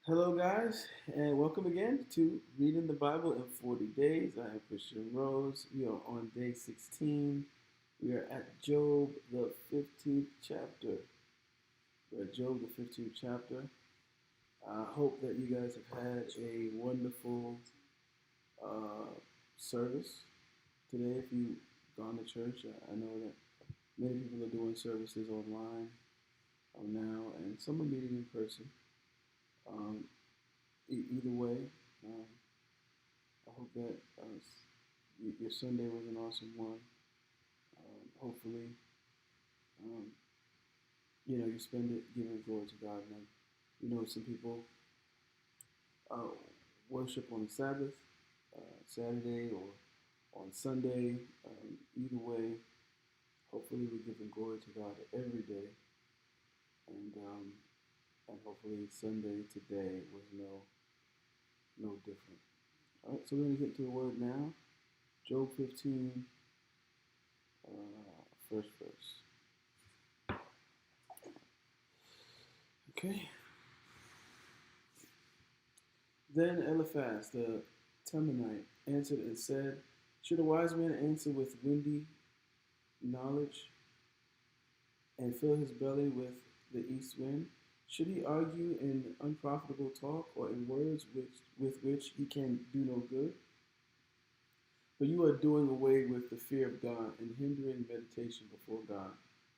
Hello, guys, and welcome again to Reading the Bible in 40 Days. I am Christian Rose. We are on day 16. We are at Job, the 15th chapter. We're at Job, the 15th chapter. I hope that you guys have had a wonderful uh, service today. If you've gone to church, I know that many people are doing services online now, and some are meeting in person. Um, Either way, um, I hope that your Sunday was an awesome one. Hopefully, um, you spend it giving glory to God. And some people uh, worship on the Sabbath, Saturday, or on Sunday. Either way, hopefully we're giving glory to God every day, and hopefully Sunday today was no different. All right, so we're gonna get to the word now. Job 15, first verse. Okay. Then Eliphaz the Temanite answered and said, should a wise man answer with windy knowledge and fill his belly with the east wind? Should he argue in unprofitable talk or in words with which he can do no good? For you are doing away with the fear of God and hindering meditation before God.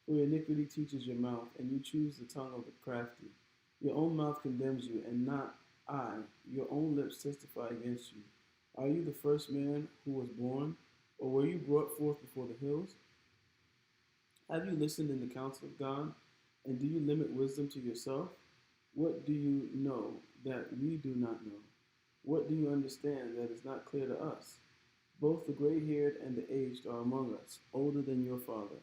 For your iniquity teaches your mouth, and you choose the tongue of the crafty. Your own mouth condemns you, and not I. Your own lips testify against you. Are you the first man who was born, or were you brought forth before the hills? Have you listened in the counsel of God, and do you limit wisdom to yourself? What do you know that we do not know? What do you understand that is not clear to us? Both the gray-haired and the aged are among us, older than your father.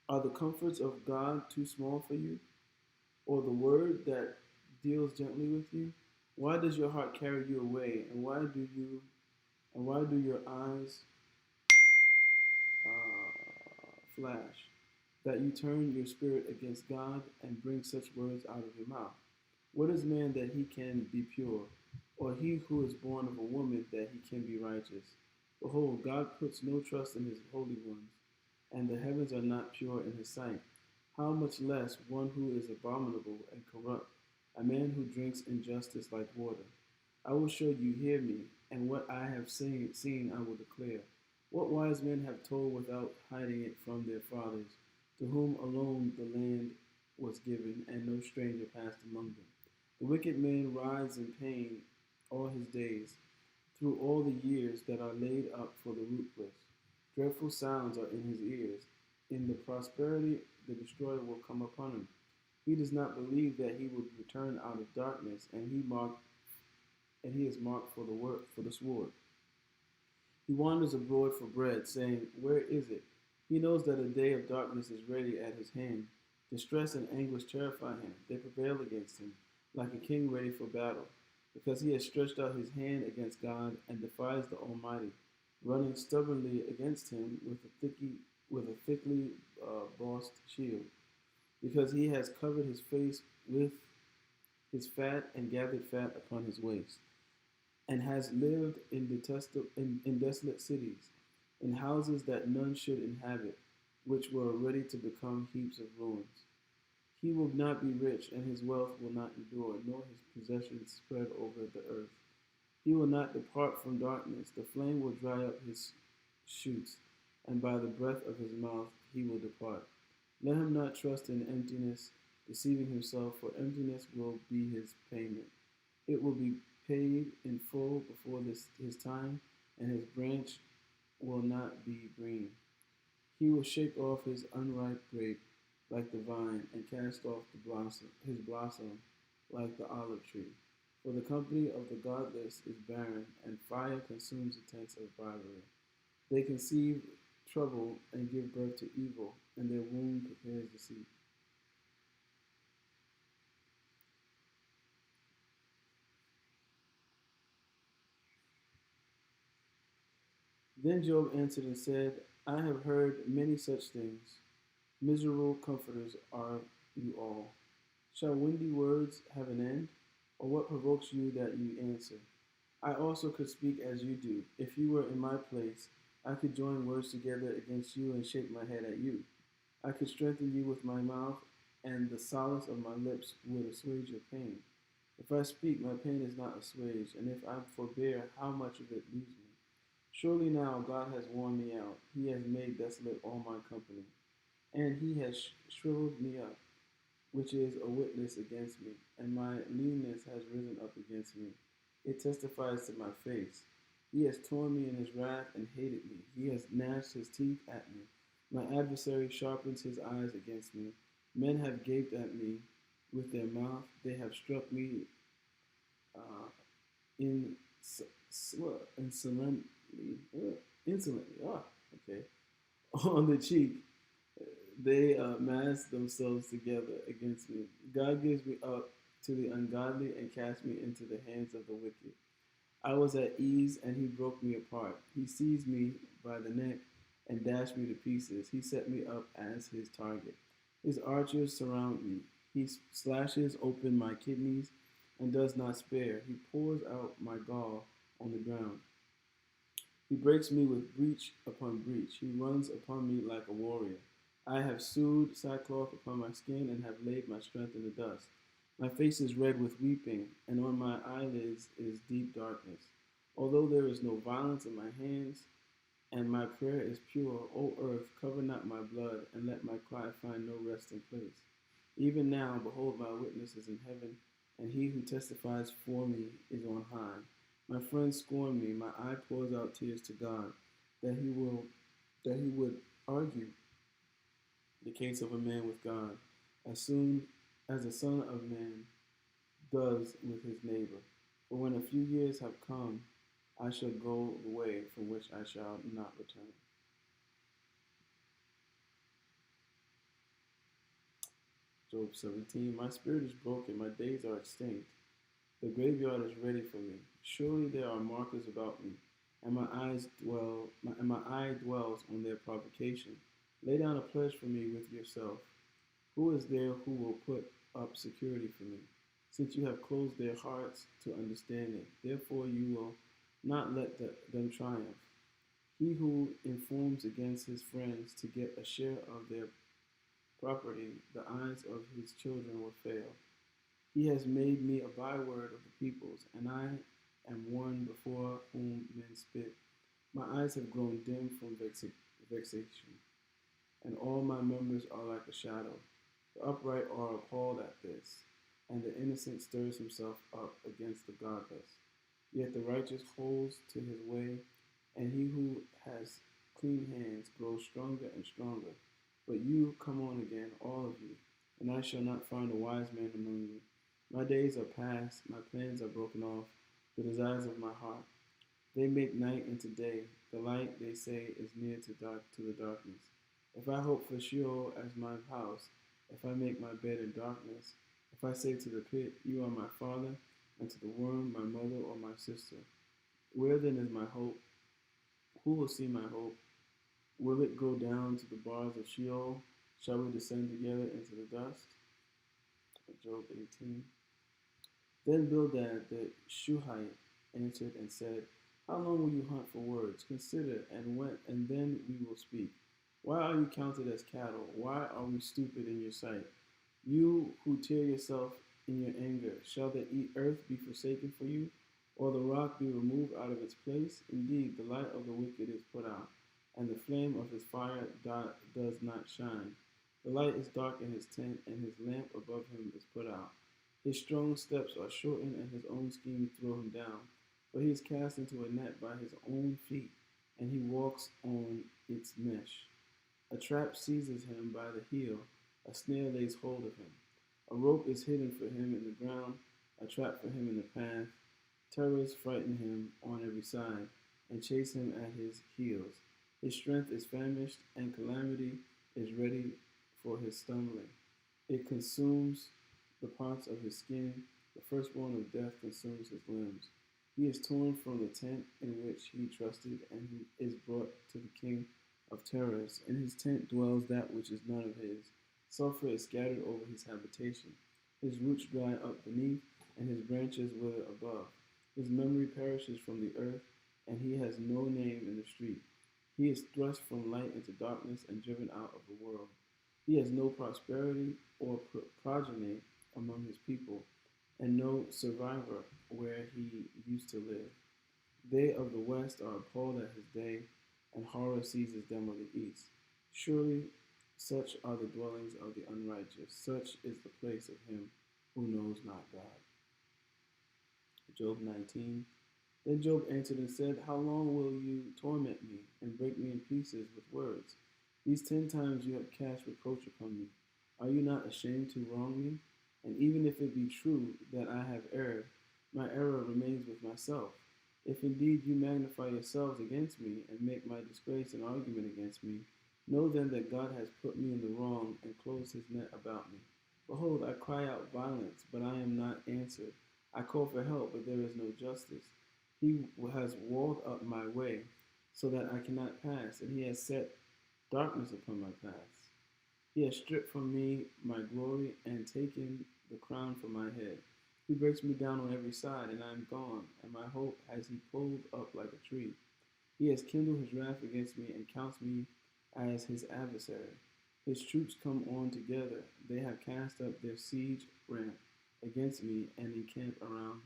Are the comforts of God too small for you, or the word that deals gently with you? Why does your heart carry you away, and why do your eyes flash, that you turn your spirit against God and bring such words out of your mouth? What is man that he can be pure, or he who is born of a woman that he can be righteous? Behold, God puts no trust in his holy ones, and the heavens are not pure in his sight. How much less one who is abominable and corrupt, a man who drinks injustice like water? I will show you, hear me, and what I have seen I will declare. What wise men have told without hiding it from their fathers, to whom alone the land was given, and no stranger passed among them. The wicked man rides in pain all his days, through all the years that are laid up for the rootless. Dreadful sounds are in his ears. In the prosperity, the destroyer will come upon him. He does not believe that he will return out of darkness, and he is marked for the work for the sword. He wanders abroad for bread, saying, where is it? He knows that a day of darkness is ready at his hand. Distress and anguish terrify him. They prevail against him, like a king ready for battle, because he has stretched out his hand against God and defies the Almighty, running stubbornly against him with a thickly bossed shield, because he has covered his face with his fat and gathered fat upon his waist, and has lived in desolate cities, in houses that none should inhabit, which were ready to become heaps of ruins. He will not be rich, and his wealth will not endure, nor his possessions spread over the earth. He will not depart from darkness. The flame will dry up his shoots, and by the breath of his mouth he will depart. Let him not trust in emptiness, deceiving himself, for emptiness will be his payment. It will be paid in full before his time, and his branch will not be green. He will shake off his unripe grape like the vine, and cast off his blossom like the olive tree. For the company of the godless is barren, and fire consumes the tents of bribery. They conceive trouble and give birth to evil, and their womb prepares deceit. Then Job answered and said, I have heard many such things. Miserable comforters are you all. Shall windy words have an end? Or what provokes you that you answer? I also could speak as you do. If you were in my place, I could join words together against you and shake my head at you. I could strengthen you with my mouth, and the solace of my lips would assuage your pain. If I speak, my pain is not assuaged, and if I forbear, how much of it leaves me? Surely now God has worn me out. He has made desolate all my company, and he has shriveled me up, which is a witness against me, and my leanness has risen up against me. It testifies to my face. He has torn me in his wrath and hated me. He has gnashed his teeth at me. My adversary sharpens his eyes against me. Men have gaped at me with their mouth. They have struck me uh, in insolently, insolently. Okay, on the cheek. They mass themselves together against me. God gives me up to the ungodly and cast me into the hands of the wicked. I was at ease, and he broke me apart. He seized me by the neck and dashed me to pieces. He set me up as his target. His archers surround me. He slashes open my kidneys and does not spare. He pours out my gall on the ground. He breaks me with breach upon breach. He runs upon me like a warrior. I have sewed sackcloth upon my skin and have laid my strength in the dust. My face is red with weeping, and on my eyelids is deep darkness. Although there is no violence in my hands, and my prayer is pure, O earth, cover not my blood, and let my cry find no resting place. Even now, behold, my witness is in heaven, and he who testifies for me is on high. My friends scorn me, my eye pours out tears to God, that he would argue the case of a man with God, as soon as the Son of Man does with his neighbor. For when a few years have come, I shall go the way from which I shall not return. Job 17. My spirit is broken, my days are extinct. The graveyard is ready for me. Surely there are markers about me, and my eye dwells on their provocation. Lay down a pledge for me with yourself. Who is there who will put up security for me? Since you have closed their hearts to understanding, therefore you will not let them triumph. He who informs against his friends to get a share of their property, the eyes of his children will fail. He has made me a byword of the peoples, and I am one before whom men spit. My eyes have grown dim from vexation, and all my members are like a shadow. The upright are appalled at this, and the innocent stirs himself up against the godless. Yet the righteous holds to his way, and he who has clean hands grows stronger and stronger. But you come on again, all of you, and I shall not find a wise man among you. My days are past, my plans are broken off, the desires of my heart. They make night into day. The light, they say, is near to the darkness. If I hope for Sheol as my house, if I make my bed in darkness, if I say to the pit, you are my father, and to the worm, my mother or my sister, where then is my hope? Who will see my hope? Will it go down to the bars of Sheol? Shall we descend together into the dust? Job 18. Then Bildad the Shuhite answered and said, how long will you hunt for words? Consider, and then we will speak. Why are you counted as cattle? Why are we stupid in your sight? You who tear yourself in your anger, shall the earth be forsaken for you, or the rock be removed out of its place? Indeed, the light of the wicked is put out, and the flame of his fire does not shine. The light is dark in his tent, and his lamp above him is put out. His strong steps are shortened, and his own schemes throw him down. For he is cast into a net by his own feet, and he walks on its mesh. A trap seizes him by the heel, a snare lays hold of him. A rope is hidden for him in the ground, a trap for him in the path. Terrors frighten him on every side, and chase him at his heels. His strength is famished, and calamity is ready for his stumbling. It consumes the parts of his skin, the firstborn of death consumes his limbs. He is torn from the tent in which he trusted, and he is brought to the king of terrors. In his tent dwells that which is none of his. Sulfur is scattered over his habitation. His roots dry up beneath, and his branches wither above. His memory perishes from the earth, and he has no name in the street. He is thrust from light into darkness and driven out of the world. He has no prosperity or progeny among his people, and no survivor where he used to live. They of the west are appalled at his day, and horror seizes them of the east. Surely such are the dwellings of the unrighteous, such is the place of him who knows not God. Job 19. Then Job answered and said, How long will you torment me and break me in pieces with words? These 10 times you have cast reproach upon me. Are you not ashamed to wrong me? And even if it be true that I have erred, my error remains with myself. If indeed you magnify yourselves against me and make my disgrace an argument against me, know then that God has put me in the wrong and closed his net about me. Behold, I cry out violence, but I am not answered. I call for help, but there is no justice. He has walled up my way so that I cannot pass, and he has set darkness upon my paths. He has stripped from me my glory and taken the crown from my head. He breaks me down on every side, and I am gone, and my hope has he pulled up like a tree. He has kindled his wrath against me and counts me as his adversary. His troops come on together. They have cast up their siege ramp against me and encamp around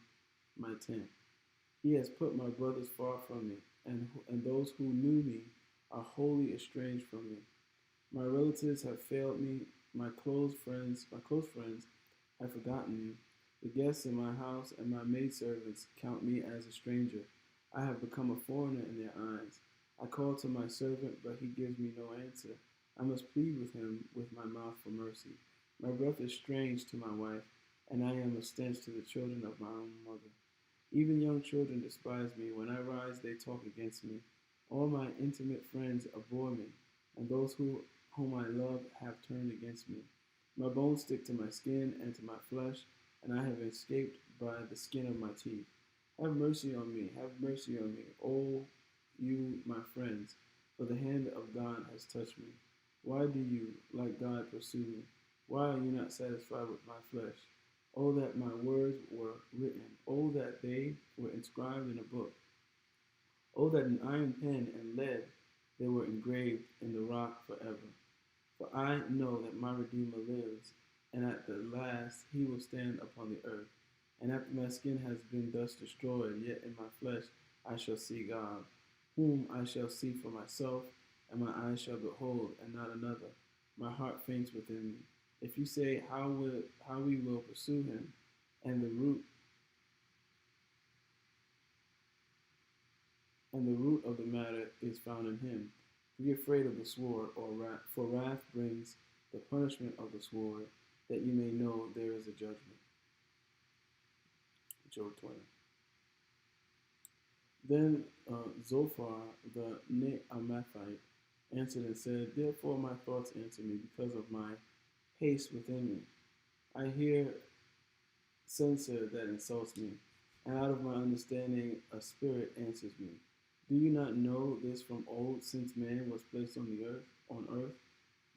my tent. He has put my brothers far from me, and those who knew me are wholly estranged from me. My relatives have failed me. My close friends have forgotten me. The guests in my house and my maidservants count me as a stranger. I have become a foreigner in their eyes. I call to my servant, but he gives me no answer. I must plead with him with my mouth for mercy. My breath is strange to my wife, and I am a stench to the children of my own mother. Even young children despise me. When I rise, they talk against me. All my intimate friends abhor me, and those whom I love have turned against me. My bones stick to my skin and to my flesh, and I have escaped by the skin of my teeth. Have mercy on me, have mercy on me, O you, my friends, for the hand of God has touched me. Why do you, like God, pursue me? Why are you not satisfied with my flesh? Oh, that my words were written. Oh, that they were inscribed in a book. Oh, that an iron pen and lead they were engraved in the rock forever. For I know that my Redeemer lives, and at the last he will stand upon the earth. And after my skin has been thus destroyed, yet in my flesh I shall see God, whom I shall see for myself, and my eyes shall behold, and not another. My heart faints within me. If you say, how we will pursue him, and the root of the matter is found in him. Be afraid of the sword, or wrath, for wrath brings the punishment of the sword, that you may know there is a judgment. Job 20. Then Zophar the Naamathite answered and said, Therefore my thoughts answer me because of my haste within me. I hear censor that insults me, and out of my understanding a spirit answers me. Do you not know this from old, since man was placed on earth,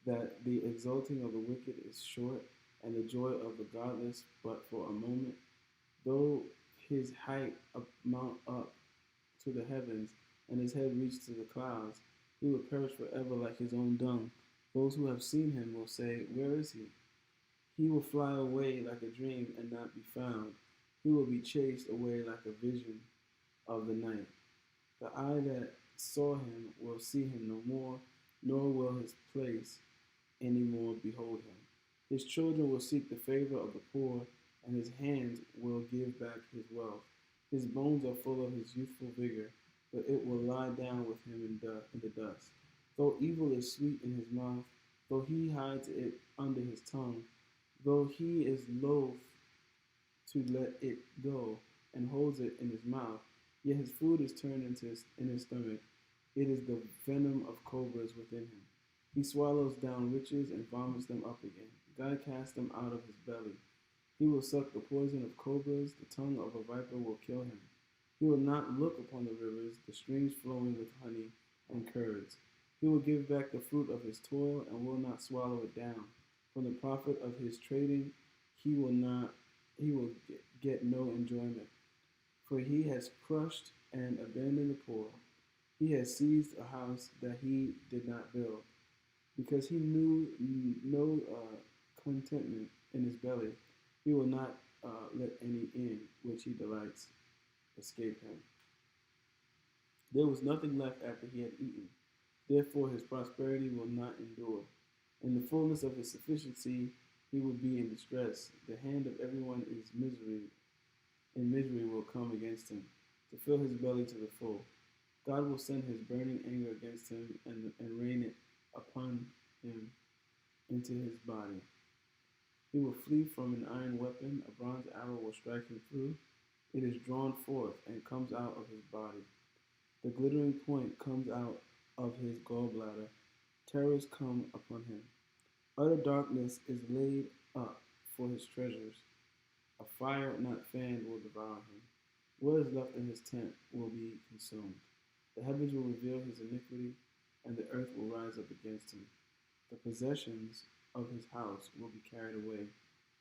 that the exulting of the wicked is short, and the joy of the godless but for a moment? Though his height mount up to the heavens, and his head reach to the clouds, he will perish forever like his own dung. Those who have seen him will say, Where is he? He will fly away like a dream and not be found. He will be chased away like a vision of the night. The eye that saw him will see him no more, nor will his place any more behold him. His children will seek the favor of the poor, and his hands will give back his wealth. His bones are full of his youthful vigor, but it will lie down with him in the dust. Though evil is sweet in his mouth, though he hides it under his tongue, though he is loath to let it go and holds it in his mouth, yet his food is turned in his stomach. It is the venom of cobras within him. He swallows down riches and vomits them up again. God casts them out of his belly. He will suck the poison of cobras. The tongue of a viper will kill him. He will not look upon the rivers, the streams flowing with honey and curds. He will give back the fruit of his toil and will not swallow it down. From the profit of his trading, he will not get no enjoyment. For he has crushed and abandoned the poor. He has seized a house that he did not build. Because he knew no contentment in his belly, he will not let any in which he delights escape him. There was nothing left after he had eaten. Therefore, his prosperity will not endure. In the fullness of his sufficiency, he will be in distress. The hand of everyone is misery, and misery will come against him to fill his belly to the full. God will send his burning anger against him and rain it upon him into his body. He will flee from an iron weapon, a bronze arrow will strike him through. It is drawn forth and comes out of his body. The glittering point comes out of his gallbladder. Terrors come upon him. Utter darkness is laid up for his treasures. A fire not fanned will devour him. What is left in his tent will be consumed. The heavens will reveal his iniquity, and the earth will rise up against him. The possessions of his house will be carried away,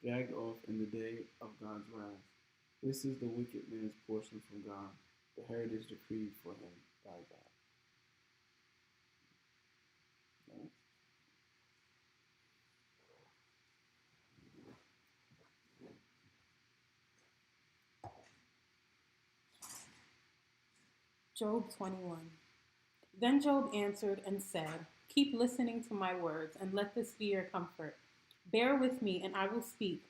dragged off in the day of God's wrath. This is the wicked man's portion from God, the heritage decreed for him by God. Job 21. Then Job answered and said, keep listening to my words, and let this be your comfort. Bear with me, and I will speak.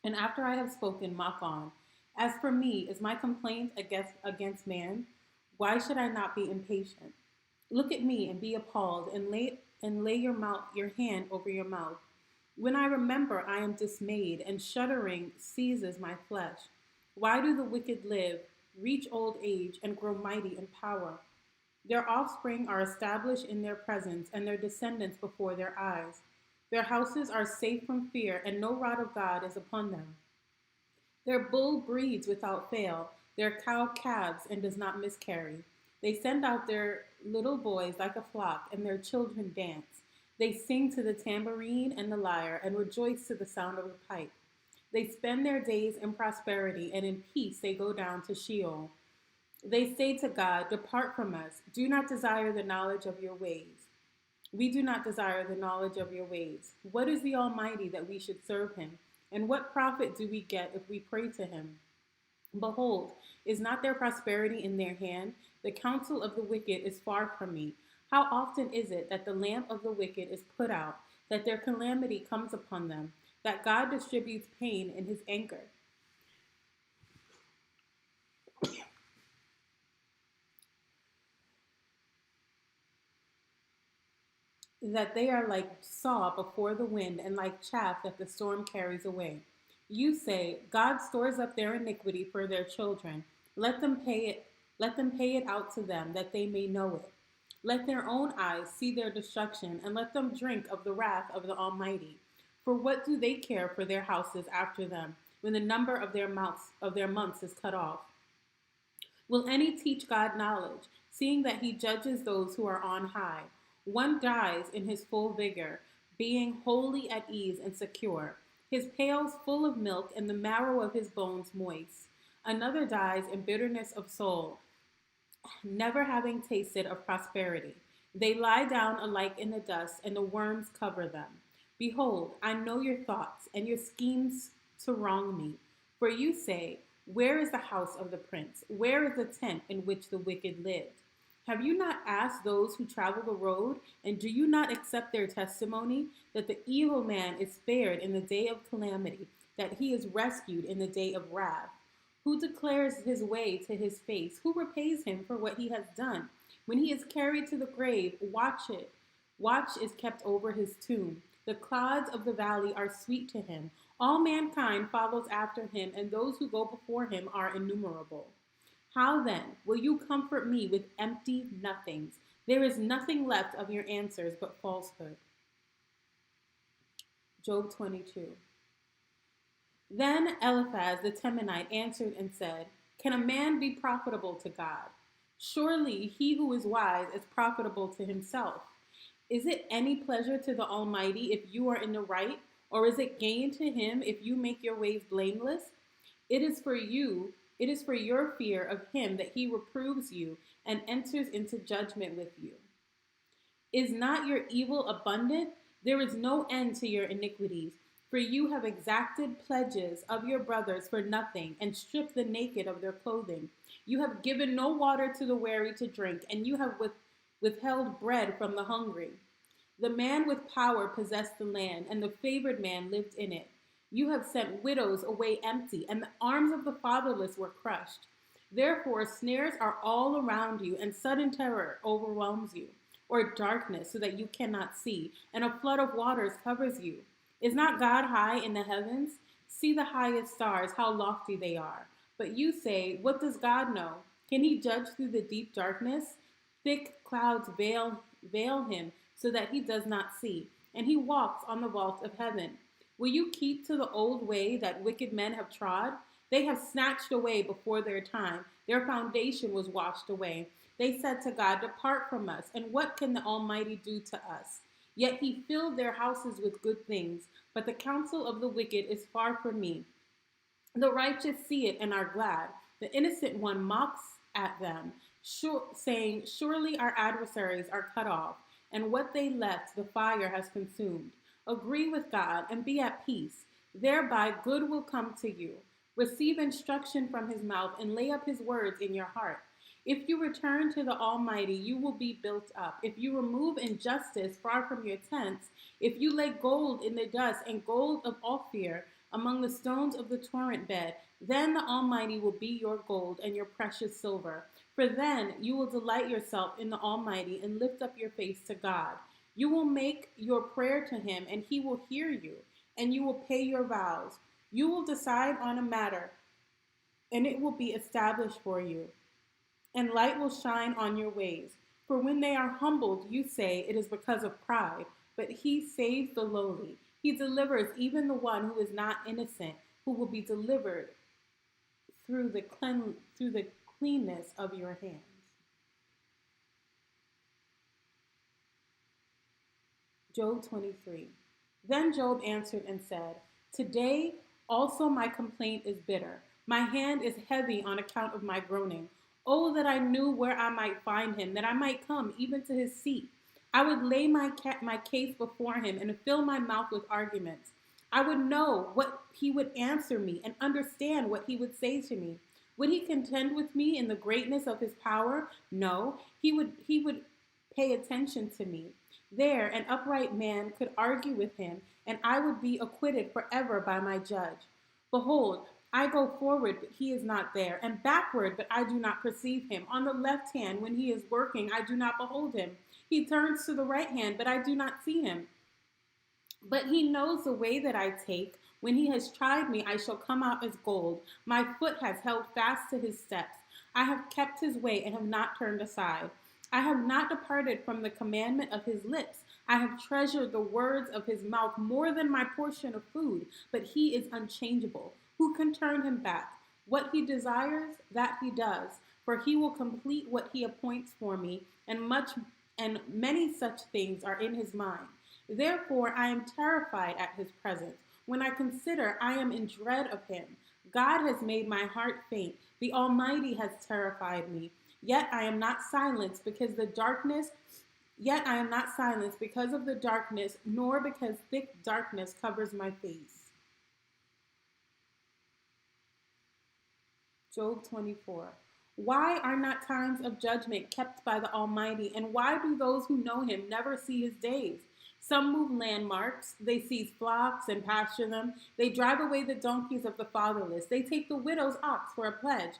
And after I have spoken, mock on. As for me, is my complaint against man? Why should I not be impatient? Look at me and be appalled, and lay your hand over your mouth. When I remember, I am dismayed, and shuddering seizes my flesh. Why do the wicked live, reach old age, and grow mighty in power? Their offspring are established in their presence, and their descendants before their eyes. Their houses are safe from fear, and no rod of God is upon them. Their bull breeds without fail, their cow calves and does not miscarry. They send out their little boys like a flock, and their children dance. They sing to the tambourine and the lyre, and rejoice to the sound of the pipe. They spend their days in prosperity, and in peace they go down to Sheol. They say to God, depart from us. Do not desire the knowledge of your ways. We do not desire the knowledge of your ways. What is the Almighty that we should serve him? And what profit do we get if we pray to him? Behold, is not their prosperity in their hand? The counsel of the wicked is far from me. How often is it that the lamp of the wicked is put out, that their calamity comes upon them, that God distributes pain in his anger? That they are like saw before the wind, and like chaff that the storm carries away. You say, God stores up their iniquity for their children. Let them pay it. Let them pay it out to them, that they may know it. Let their own eyes see their destruction, and let them drink of the wrath of the Almighty. For what do they care for their houses after them, when the number of their months is cut off? Will any teach God knowledge, seeing that he judges those who are on high? One dies in his full vigor, being wholly at ease and secure, his pails full of milk and the marrow of his bones moist. Another dies in bitterness of soul, never having tasted of prosperity. They lie down alike in the dust, and the worms cover them. Behold, I know your thoughts and your schemes to wrong me. For you say, where is the house of the prince? Where is the tent in which the wicked lived? Have you not asked those who travel the road, and do you not accept their testimony, that the evil man is spared in the day of calamity, that he is rescued in the day of wrath? Who declares his way to his face? Who repays him for what he has done? When he is carried to the grave, watch it. Watch is kept over his tomb. The clods of the valley are sweet to him. All mankind follows after him, and those who go before him are innumerable. How then will you comfort me with empty nothings? There is nothing left of your answers but falsehood. Job 22. Then Eliphaz the Temanite answered and said, can a man be profitable to God? Surely he who is wise is profitable to himself. Is it any pleasure to the Almighty if you are in the right, Or is it gain to him if you make your ways blameless? It is for your fear of him that he reproves you and enters into judgment with you. Is not your evil abundant? There is no end to your iniquities. For you have exacted pledges of your brothers for nothing, and stripped the naked of their clothing. You have given no water to the weary to drink, and you have withheld bread from the hungry. The man with power possessed the land, and the favored man lived in it. You have sent widows away empty, and the arms of the fatherless were crushed. Therefore, snares are all around you, and sudden terror overwhelms you, or darkness, so that you cannot see, and a flood of waters covers you. Is not God high in the heavens? See the highest stars, how lofty they are. But you say, what does God know? Can he judge through the deep darkness? Thick clouds veil him, so that he does not see, and he walks on the vault of heaven. Will you keep to the old way that wicked men have trod? They have snatched away before their time. Their foundation was washed away. They said to God, depart from us, and what can the Almighty do to us? Yet he filled their houses with good things, but the counsel of the wicked is far from me. The righteous see it and are glad. The innocent one mocks at them, saying, surely our adversaries are cut off, and what they left the fire has consumed. Agree with God and be at peace. Thereby good will come to you. Receive instruction from his mouth and lay up his words in your heart. If you return to the Almighty, you will be built up. If you remove injustice far from your tents, if you lay gold in the dust and gold of Ophir among the stones of the torrent bed, then the Almighty will be your gold and your precious silver. For then you will delight yourself in the Almighty and lift up your face to God. You will make your prayer to him, and he will hear you, and you will pay your vows. You will decide on a matter, and it will be established for you, and light will shine on your ways. For when they are humbled, you say it is because of pride, but he saves the lowly. He delivers even the one who is not innocent, who will be delivered through the cleanness of your hands. Job 23. Then Job answered and said, today also my complaint is bitter. My hand is heavy on account of my groaning. Oh, that I knew where I might find him, that I might come even to his seat. I would lay my case before him and fill my mouth with arguments. I would know what he would answer me and understand what he would say to me. Would he contend with me in the greatness of his power? No, he would pay attention to me. There, an upright man could argue with him, and I would be acquitted forever by my judge. Behold, I go forward, but he is not there, and backward, but I do not perceive him. On the left hand, when he is working, I do not behold him. He turns to the right hand, but I do not see him. But he knows the way that I take. When he has tried me, I shall come out as gold. My foot has held fast to his steps. I have kept his way and have not turned aside. I have not departed from the commandment of his lips. I have treasured the words of his mouth more than my portion of food, but he is unchangeable. Who can turn him back? What he desires, that he does, for he will complete what he appoints for me, and many such things are in his mind. Therefore I am terrified at his presence. When I consider, I am in dread of him. God has made my heart faint. The Almighty has terrified me. Yet I am not silenced because of the darkness, nor because thick darkness covers my face. Job 24. Why are not times of judgment kept by the Almighty, and why do those who know him never see his days? Some move landmarks, they seize flocks and pasture them. They drive away the donkeys of the fatherless. They take the widow's ox for a pledge.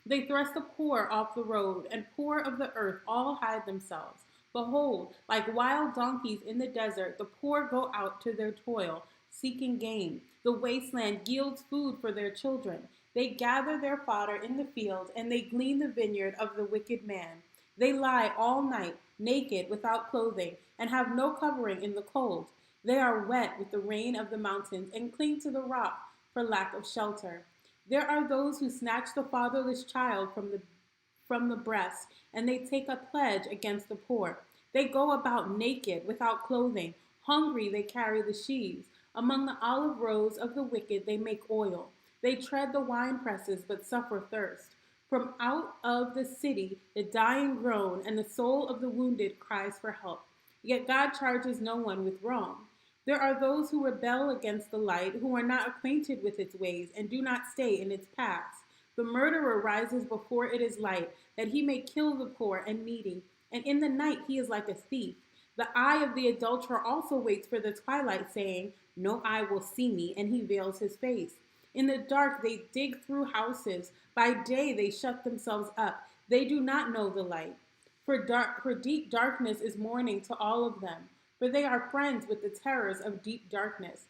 They thrust the poor off the road, and poor of the earth all hide themselves. Behold, like wild donkeys in the desert, the poor go out to their toil, seeking gain. The wasteland yields food for their children. They gather their fodder in the field, and they glean the vineyard of the wicked man. They lie all night, naked, without clothing, and have no covering in the cold. They are wet with the rain of the mountains, and cling to the rock for lack of shelter. There are those who snatch the fatherless child from the breast, and they take a pledge against the poor. They go about naked, without clothing. Hungry, they carry the sheaves. Among the olive rows of the wicked they make oil. They tread the wine presses but suffer thirst. From out of the city the dying groan, and the soul of the wounded cries for help. Yet God charges no one with wrong. There are those who rebel against the light, who are not acquainted with its ways, and do not stay in its paths. The murderer rises before it is light, that he may kill the poor and needy, and in the night he is like a thief. The eye of the adulterer also waits for the twilight, saying, no eye will see me, and he veils his face. In the dark they dig through houses. By day they shut themselves up. They do not know the light. For deep darkness is morning to all of them, for they are friends with the terrors of deep darkness.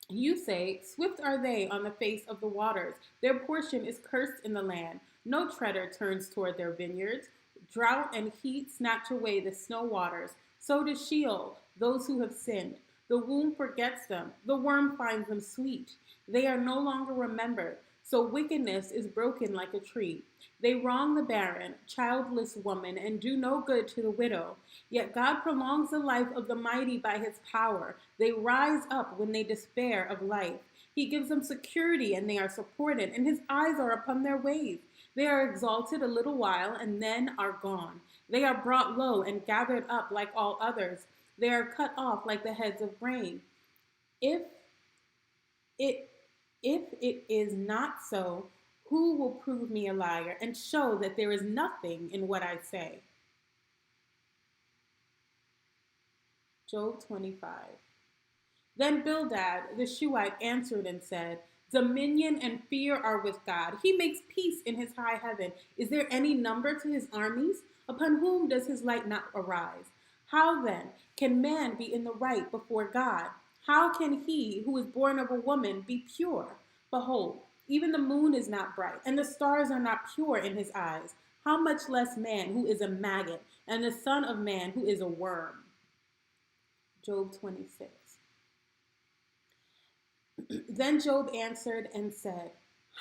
You say, swift are they on the face of the waters. Their portion is cursed in the land. No treader turns toward their vineyards. Drought and heat snatch away the snow waters. So does Sheol, those who have sinned. The womb forgets them. The worm finds them sweet. They are no longer remembered. So wickedness is broken like a tree. They wrong the barren, childless woman, and do no good to the widow. Yet God prolongs the life of the mighty by his power. They rise up when they despair of life. He gives them security, and they are supported, and his eyes are upon their ways. They are exalted a little while, and then are gone. They are brought low and gathered up like all others. They are cut off like the heads of grain. If it if it is not so, who will prove me a liar and show that there is nothing in what I say? Job 25. Then Bildad the Shuhite answered and said, dominion and fear are with God. He makes peace in his high heaven. Is there any number to his armies? Upon whom does his light not arise? How then can man be in the right before God? How can he who is born of a woman be pure? Behold, even the moon is not bright, and the stars are not pure in his eyes. How much less man who is a maggot, and the son of man who is a worm? Job 26. Then Job answered and said,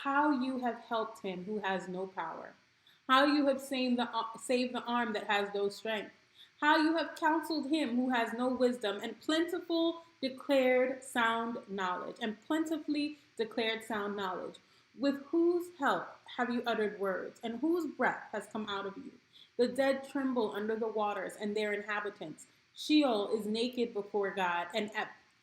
how you have helped him who has no power. How you have saved the arm that has no strength. How you have counseled him who has no wisdom, and plentifully declared sound knowledge. With whose help have you uttered words, and whose breath has come out of you? The dead tremble under the waters, and their inhabitants. Sheol is naked before God,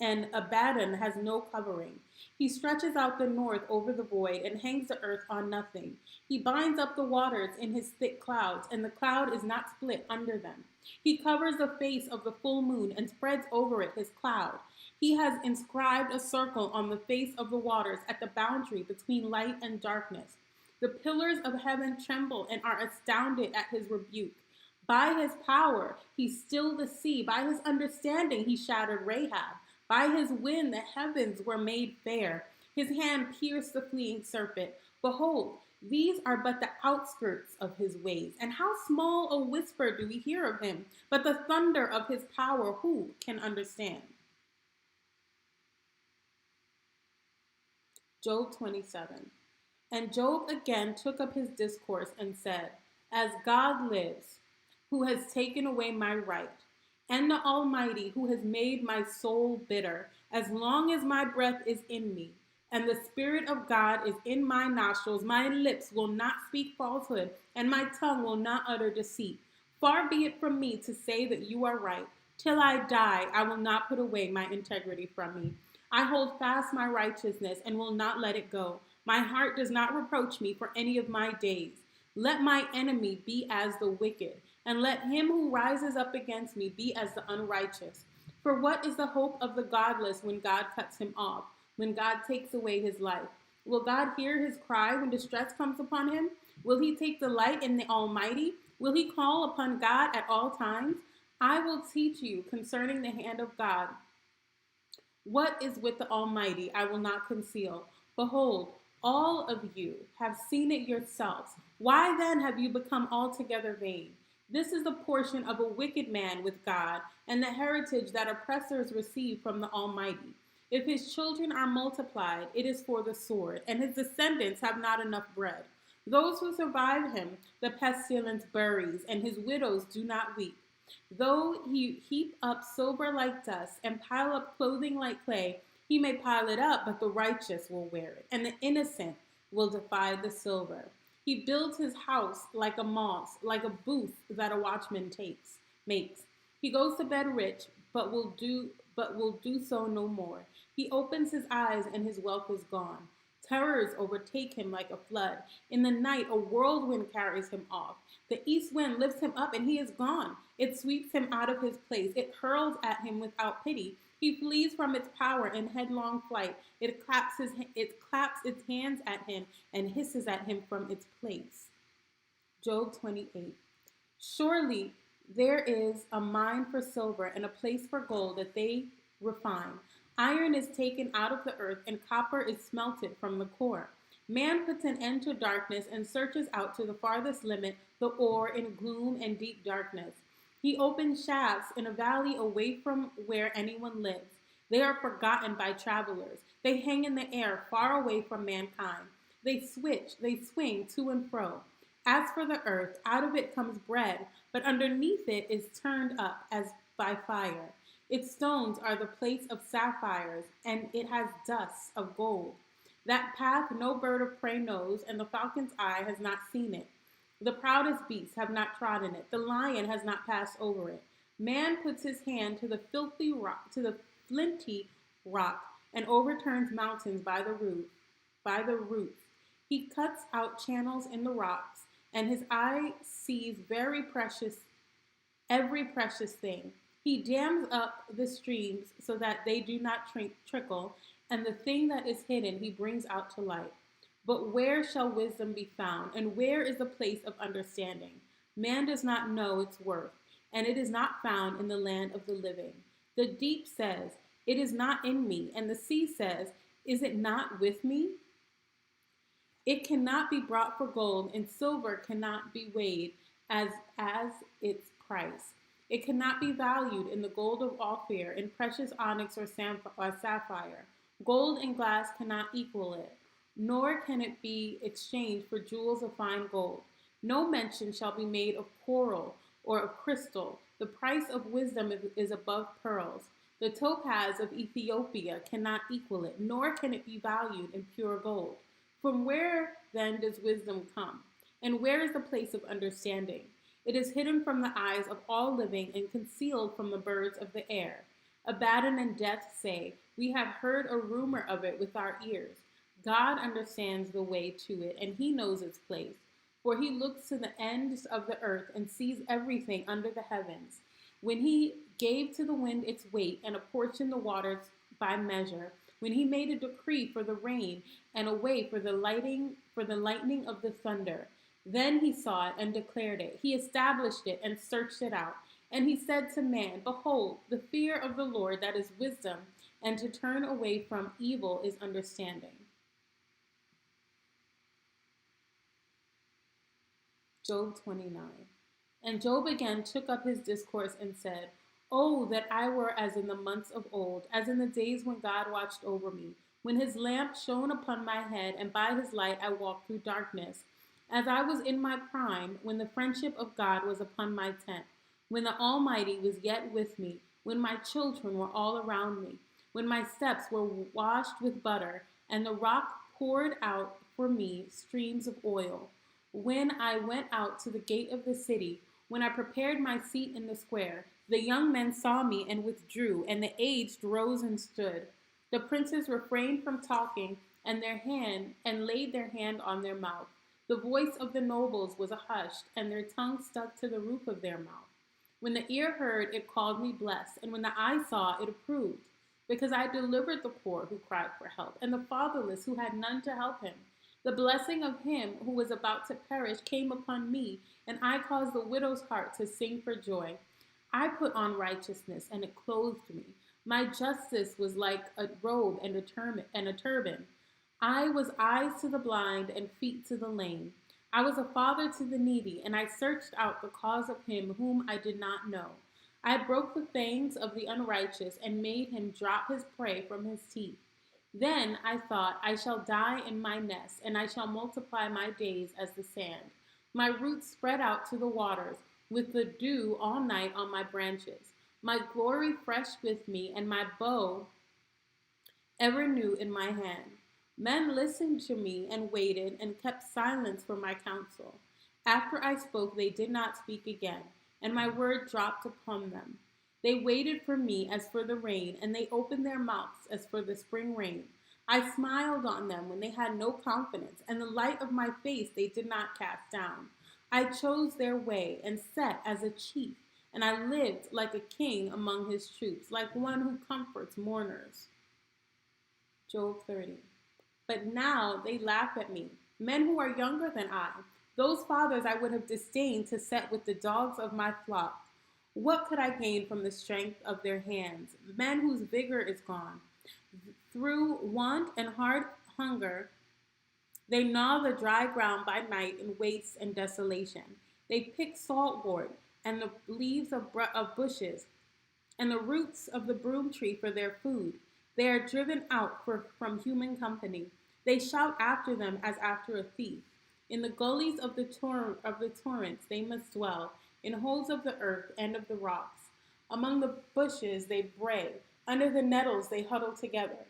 and Abaddon has no covering. He stretches out the north over the void and hangs the earth on nothing. He binds up the waters in his thick clouds, and the cloud is not split under them. He covers the face of the full moon and spreads over it his cloud. He has inscribed a circle on the face of the waters at the boundary between light and darkness. The pillars of heaven tremble and are astounded at his rebuke. By his power he stilled the sea. By his understanding he shattered Rahab. By his wind the heavens were made fair. His hand pierced the fleeing serpent. Behold, these are but the outskirts of his ways. And how small a whisper do we hear of him? But the thunder of his power, who can understand? Job 27. And Job again took up his discourse and said, as God lives, who has taken away my right, and the Almighty, who has made my soul bitter, as long as my breath is in me, and the Spirit of God is in my nostrils, my lips will not speak falsehood, and my tongue will not utter deceit. Far be it from me to say that you are right. Till I die, I will not put away my integrity from me. I hold fast my righteousness and will not let it go. My heart does not reproach me for any of my days. Let my enemy be as the wicked, and let him who rises up against me be as the unrighteous. For what is the hope of the godless when God cuts him off, when God takes away his life? Will God hear his cry when distress comes upon him? Will he take delight in the Almighty? Will he call upon God at all times? I will teach you concerning the hand of God. What is with the Almighty I will not conceal. Behold, all of you have seen it yourselves. Why then have you become altogether vain? This is the portion of a wicked man with God, and the heritage that oppressors receive from the Almighty. If his children are multiplied, it is for the sword, and his descendants have not enough bread. Those who survive him, the pestilence buries, and his widows do not weep. Though he heap up silver like dust and pile up clothing like clay, he may pile it up, but the righteous will wear it, and the innocent will defy the silver. He builds his house like a moss, like a booth that a watchman makes. He goes to bed rich, but will do so no more. He opens his eyes and his wealth is gone. Terrors overtake him like a flood. In the night, a whirlwind carries him off. The east wind lifts him up and he is gone. It sweeps him out of his place. It hurls at him without pity. He flees from its power in headlong flight. It claps its hands at him and hisses at him from its place. Job 28. Surely there is a mine for silver and a place for gold that they refine. Iron is taken out of the earth and copper is smelted from the core. Man puts an end to darkness and searches out to the farthest limit the ore in gloom and deep darkness. He opens shafts in a valley away from where anyone lives. They are forgotten by travelers. They hang in the air far away from mankind. They swing to and fro. As for the earth, out of it comes bread, but underneath it is turned up as by fire. Its stones are the plates of sapphires, and it has dust of gold. That path no bird of prey knows, and the falcon's eye has not seen it. The proudest beasts have not trodden it. The lion has not passed over it. Man puts his hand to the flinty rock, and overturns mountains by the roots. He cuts out channels in the rocks, and his eye sees every precious thing. He dams up the streams so that they do not trickle, and the thing that is hidden he brings out to light. But where shall wisdom be found, and where is the place of understanding? Man does not know its worth, and it is not found in the land of the living. The deep says, "It is not in me," and the sea says, "Is it not with me?" It cannot be brought for gold, and silver cannot be weighed as its price. It cannot be valued in the gold of Ophir, in precious onyx or sapphire. Gold and glass cannot equal it, nor can it be exchanged for jewels of fine gold. No mention shall be made of coral or of crystal. The price of wisdom is above pearls. The topaz of Ethiopia cannot equal it, nor can it be valued in pure gold. From where then does wisdom come? And where is the place of understanding? It is hidden from the eyes of all living and concealed from the birds of the air. Abaddon and Death say, "We have heard a rumor of it with our ears." God understands the way to it, and he knows its place. For he looks to the ends of the earth and sees everything under the heavens. When he gave to the wind its weight and apportioned the waters by measure, when he made a decree for the rain and a way for the lightning of the thunder, then he saw it and declared it. He established it and searched it out. And he said to man, "Behold, the fear of the Lord, that is wisdom, and to turn away from evil is understanding." Job 29. And Job again took up his discourse and said, "Oh, that I were as in the months of old, as in the days when God watched over me, when his lamp shone upon my head, and by his light I walked through darkness. As I was in my prime, when the friendship of God was upon my tent, when the Almighty was yet with me, when my children were all around me, when my steps were washed with butter, and the rock poured out for me streams of oil. When I went out to the gate of the city, when I prepared my seat in the square, the young men saw me and withdrew, and the aged rose and stood. The princes refrained from talking, and laid their hand on their mouth. The voice of the nobles was hushed, and their tongue stuck to the roof of their mouth. When the ear heard, it called me blessed, and when the eye saw, it approved. Because I delivered the poor who cried for help, and the fatherless who had none to help him. The blessing of him who was about to perish came upon me, and I caused the widow's heart to sing for joy. I put on righteousness, and it clothed me. My justice was like a robe and a turban. I was eyes to the blind and feet to the lame. I was a father to the needy, and I searched out the cause of him whom I did not know. I broke the fangs of the unrighteous and made him drop his prey from his teeth. Then I thought, I shall die in my nest, and I shall multiply my days as the sand. My roots spread out to the waters. with the dew all night on my branches, my glory fresh with me, and my bow ever new in my hand. Men listened to me and waited and kept silence for my counsel. After I spoke, they did not speak again, and my word dropped upon them. They waited for me as for the rain, and they opened their mouths as for the spring rain. I smiled on them when they had no confidence, and the light of my face they did not cast down. I chose their way and sat as a chief, and I lived like a king among his troops, like one who comforts mourners. Job 30. But now they laugh at me, men who are younger than I. Those fathers I would have disdained to set with the dogs of my flock. What could I gain from the strength of their hands? Men whose vigor is gone. Through want and hard hunger, they gnaw the dry ground by night in waste and desolation. They pick saltwood and the leaves of bushes and the roots of the broom tree for their food. They are driven out from human company. They shout after them as after a thief. In the gullies of the torrents they must dwell, in holes of the earth and of the rocks. Among the bushes they bray, under the nettles they huddle together.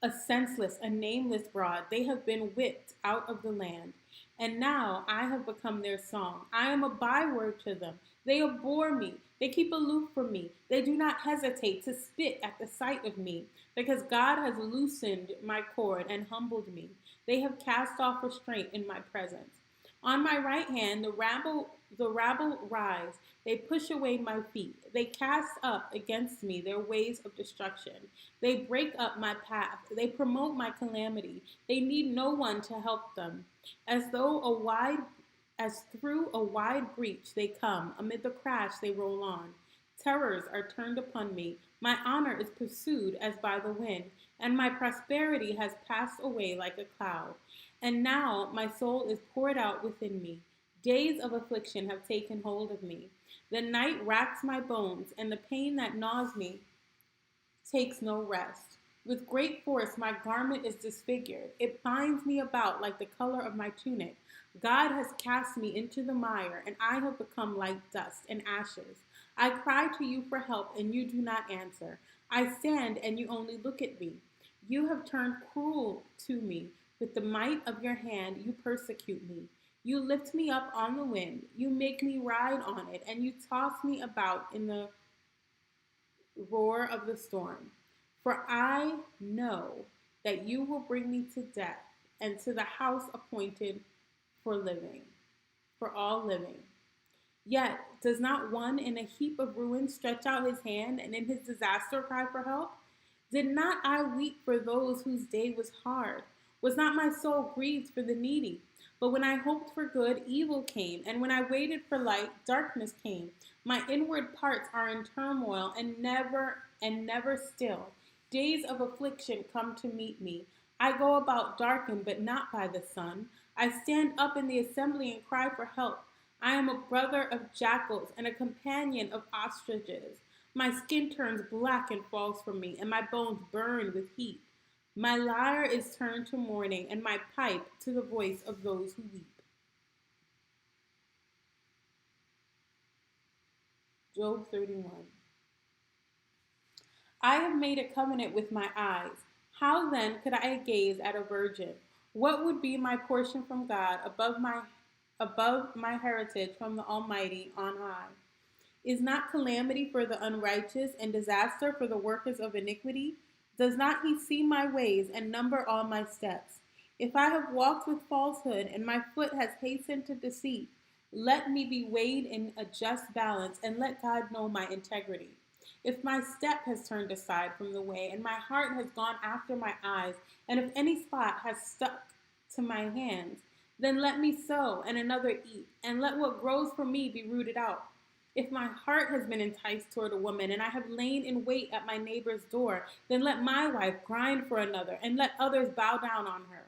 A senseless, a nameless brood, they have been whipped out of the land. And now I have become their song. I am a byword to them. They abhor me. They keep aloof from me. They do not hesitate to spit at the sight of me, because God has loosened my cord and humbled me. They have cast off restraint in my presence. On my right hand, the rabble rise. They push away my feet. They cast up against me their ways of destruction. They break up my path. They promote my calamity. They need no one to help them. As through a wide breach they come. Amid the crash they roll on. Terrors are turned upon me. My honor is pursued as by the wind, and my prosperity has passed away like a cloud. And now my soul is poured out within me. Days of affliction have taken hold of me. The night racks my bones, and the pain that gnaws me takes no rest. With great force my garment is disfigured. It binds me about like the color of my tunic. God has cast me into the mire, and I have become like dust and ashes. I cry to you for help, and you do not answer. I stand, and you only look at me. You have turned cruel to me. With the might of your hand, you persecute me. You lift me up on the wind. You make me ride on it, and you toss me about in the roar of the storm. For I know that you will bring me to death and to the house appointed for all living. Yet does not one in a heap of ruins stretch out his hand and in his disaster cry for help? Did not I weep for those whose day was hard? Was not my soul grieved for the needy? But when I hoped for good, evil came, and when I waited for light, darkness came. My inward parts are in turmoil and never still. Days of affliction come to meet me. I go about darkened, but not by the sun. I stand up in the assembly and cry for help. I am a brother of jackals and a companion of ostriches. My skin turns black and falls from me, and my bones burn with heat. My lyre is turned to mourning, and my pipe to the voice of those who weep. Job 31. I have made a covenant with my eyes. How then could I gaze at a virgin? What would be my portion from God above my heritage from the Almighty on high? Is not calamity for the unrighteous and disaster for the workers of iniquity? Does not he see my ways and number all my steps? If I have walked with falsehood and my foot has hastened to deceit, let me be weighed in a just balance and let God know my integrity. If my step has turned aside from the way and my heart has gone after my eyes, and if any spot has stuck to my hands, then let me sow and another eat, and let what grows for me be rooted out. If my heart has been enticed toward a woman, and I have lain in wait at my neighbor's door, then let my wife grind for another, and let others bow down on her.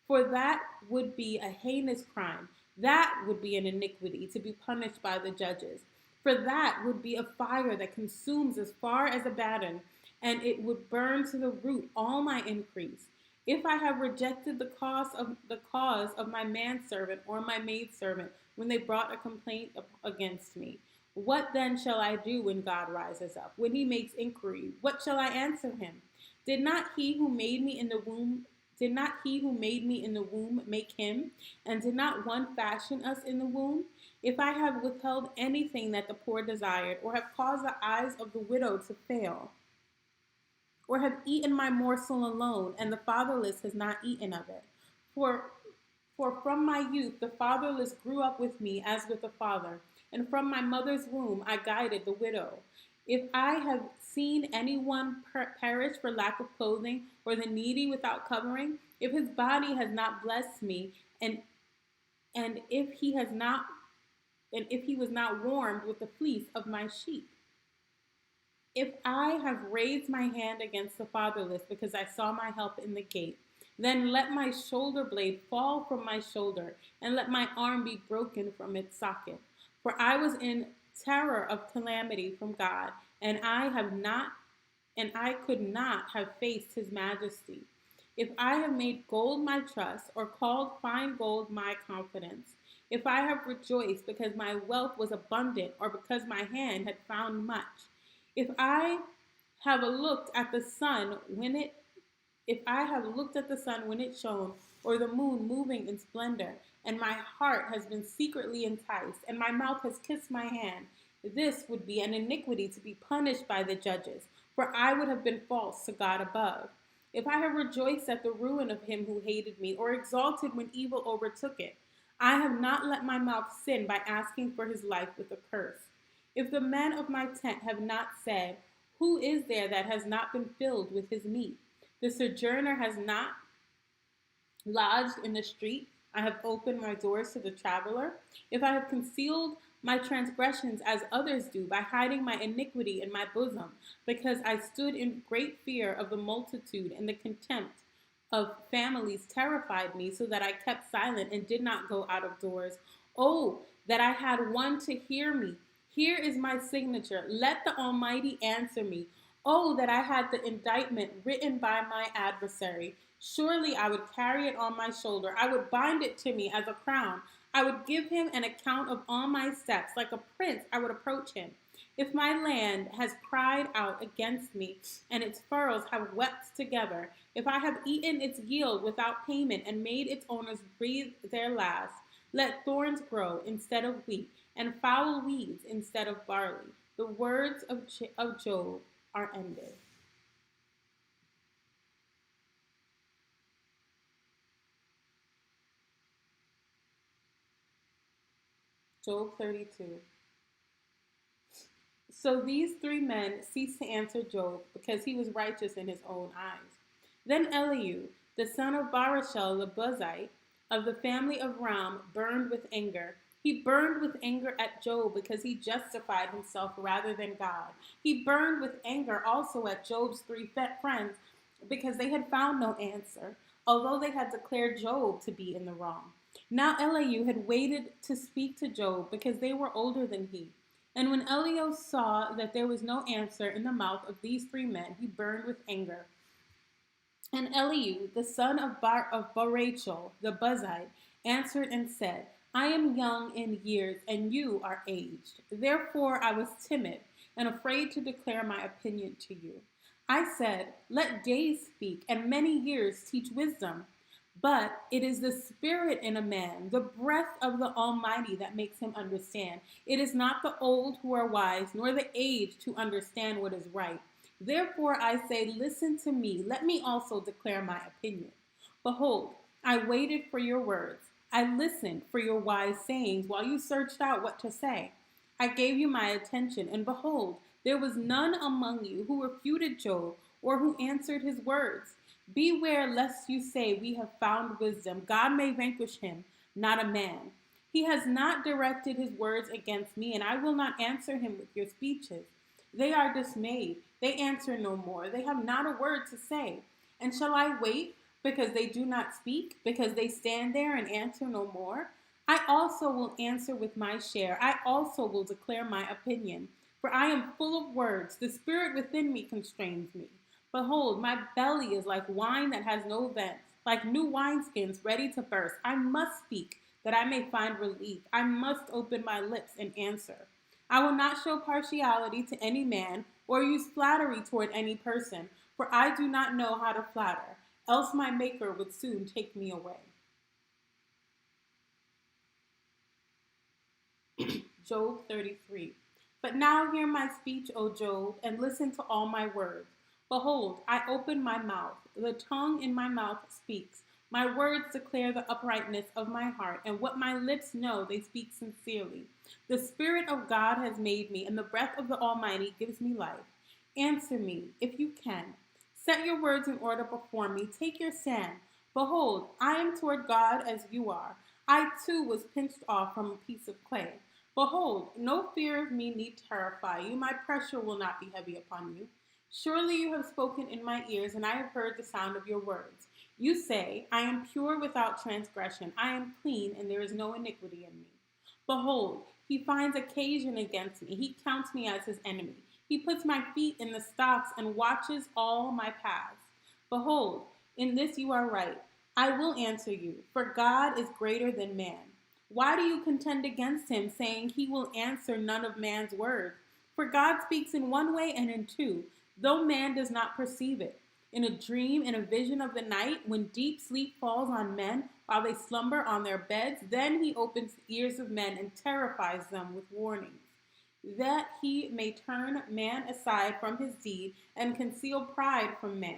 For that would be a heinous crime. That would be an iniquity to be punished by the judges. For that would be a fire that consumes as far as Abaddon, and it would burn to the root all my increase. If I have rejected the cause of my manservant or my maidservant when they brought a complaint against me, what then shall I do when God rises up? When he makes inquiry, what shall I answer him? Did not he who made me in the womb did not he who made me in the womb make him? And did not one fashion us in the womb? If I have withheld anything that the poor desired, or have caused the eyes of the widow to fail, or have eaten my morsel alone, and the fatherless has not eaten of it. For, for from my youth the fatherless grew up with me as with a father, and from my mother's womb I guided the widow. If I have seen anyone perish for lack of clothing, or the needy without covering, if his body has not blessed me, and and if he has not and if he was not warmed with the fleece of my sheep, if I have raised my hand against the fatherless because I saw my help in the gate, then let my shoulder blade fall from my shoulder, and let my arm be broken from its socket. For I was in terror of calamity from God, and I could not have faced his majesty. If I have made gold my trust, or called fine gold my confidence, if I have rejoiced because my wealth was abundant, or because my hand had found much, if I have looked at the sun when it if I have looked at the sun when it shone, or the moon moving in splendor, and my heart has been secretly enticed, and my mouth has kissed my hand, this would be an iniquity to be punished by the judges, for I would have been false to God above. If I have rejoiced at the ruin of him who hated me, or exulted when evil overtook it, I have not let my mouth sin by asking for his life with a curse. If the men of my tent have not said, who is there that has not been filled with his meat? The sojourner has not lodged in the street. I have opened my doors to the traveler. If I have concealed my transgressions as others do, by hiding my iniquity in my bosom, because I stood in great fear of the multitude, and the contempt of families terrified me, so that I kept silent and did not go out of doors. Oh, that I had one to hear me. Here is my signature. Let the Almighty answer me. Oh, that I had the indictment written by my adversary. Surely I would carry it on my shoulder. I would bind it to me as a crown. I would give him an account of all my steps. Like a prince, I would approach him. If my land has cried out against me, and its furrows have wept together, if I have eaten its yield without payment, and made its owners breathe their last, let thorns grow instead of wheat, and foul weeds instead of barley. The words of Job are ended. Job 32. So these three men ceased to answer Job, because he was righteous in his own eyes. Then Elihu, the son of Barachel the Buzite, of the family of Ram, burned with anger. He burned with anger at Job because he justified himself rather than God. He burned with anger also at Job's three friends because they had found no answer, although they had declared Job to be in the wrong. Now Elihu had waited to speak to Job because they were older than he. And when Elihu saw that there was no answer in the mouth of these three men, he burned with anger. And Elihu, the son of Barachel, the Buzite, answered and said, I am young in years, and you are aged. Therefore I was timid and afraid to declare my opinion to you. I said, let days speak, and many years teach wisdom. But it is the spirit in a man, the breath of the Almighty, that makes him understand. It is not the old who are wise, nor the aged who understand what is right. Therefore I say, listen to me. Let me also declare my opinion. Behold, I waited for your words. I listened for your wise sayings while you searched out what to say. I gave you my attention, and behold, there was none among you who refuted Job or who answered his words. Beware lest you say, we have found wisdom. God may vanquish him, not a man. He has not directed his words against me, and I will not answer him with your speeches. They are dismayed. They answer no more. They have not a word to say. And shall I wait because they do not speak, because they stand there and answer no more? I also will answer with my share. I also will declare my opinion. For I am full of words. The spirit within me constrains me. Behold, my belly is like wine that has no vent, like new wineskins ready to burst. I must speak that I may find relief. I must open my lips and answer. I will not show partiality to any man or use flattery toward any person, for I do not know how to flatter, else my Maker would soon take me away. Job 33. But now hear my speech, O Job, and listen to all my words. Behold, I open my mouth. The tongue in my mouth speaks. My words declare the uprightness of my heart, and what my lips know, they speak sincerely. The Spirit of God has made me, and the breath of the Almighty gives me life. Answer me, if you can. Set your words in order before me. Take your stand. Behold, I am toward God as you are. I too was pinched off from a piece of clay. Behold, no fear of me need terrify you. My pressure will not be heavy upon you. Surely you have spoken in my ears, and I have heard the sound of your words. You say, I am pure without transgression. I am clean, and there is no iniquity in me. Behold, he finds occasion against me. He counts me as his enemy. He puts my feet in the stocks and watches all my paths. Behold, in this you are right. I will answer you, for God is greater than man. Why do you contend against him, saying he will answer none of man's words? For God speaks in one way and in two, though man does not perceive it. In a dream, in a vision of the night, when deep sleep falls on men while they slumber on their beds, then he opens the ears of men and terrifies them with warnings, that he may turn man aside from his deed and conceal pride from man.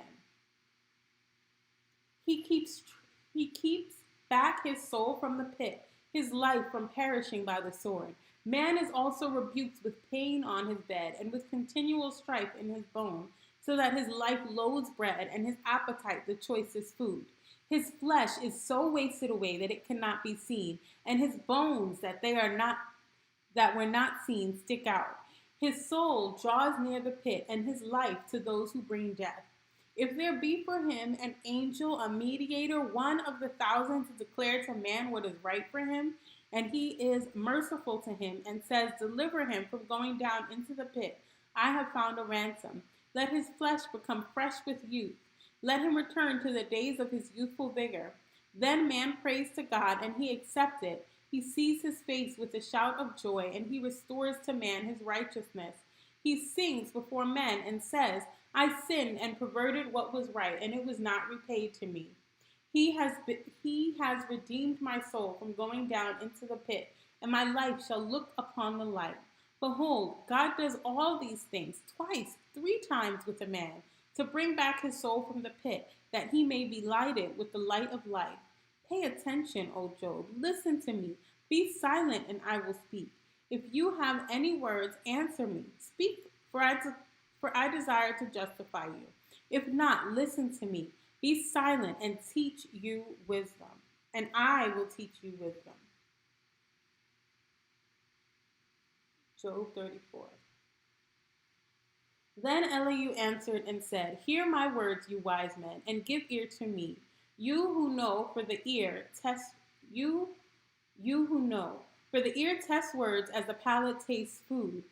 He keeps back his soul from the pit, his life from perishing by the sword. Man is also rebuked with pain on his bed and with continual strife in his bone, so that his life loathes bread and his appetite the choicest food. His flesh is so wasted away that it cannot be seen, and his bones that were not seen stick out. His soul draws near the pit, and his life to those who bring death. If there be for him an angel, a mediator, one of the thousands to declare to man what is right for him, and he is merciful to him and says, deliver him from going down into the pit, I have found a ransom. Let his flesh become fresh with youth. Let him return to the days of his youthful vigor. Then man prays to God, and he accepts it. He sees his face with a shout of joy, and he restores to man his righteousness. He sings before men and says, I sinned and perverted what was right, and it was not repaid to me. He has redeemed my soul from going down into the pit, and my life shall look upon the light. Behold, God does all these things twice, 3 times with a man, to bring back his soul from the pit, that he may be lighted with the light of life. Pay attention, O Job. Listen to me. Be silent, and I will speak. If you have any words, answer me. Speak, for I desire to justify you. If not, listen to me. Be silent and teach you wisdom, and I will teach you wisdom. Job 34. Then Elihu answered and said, hear my words, you wise men, and give ear to me. You who know, for the ear test you who know. For the ear tests words as the palate tastes food.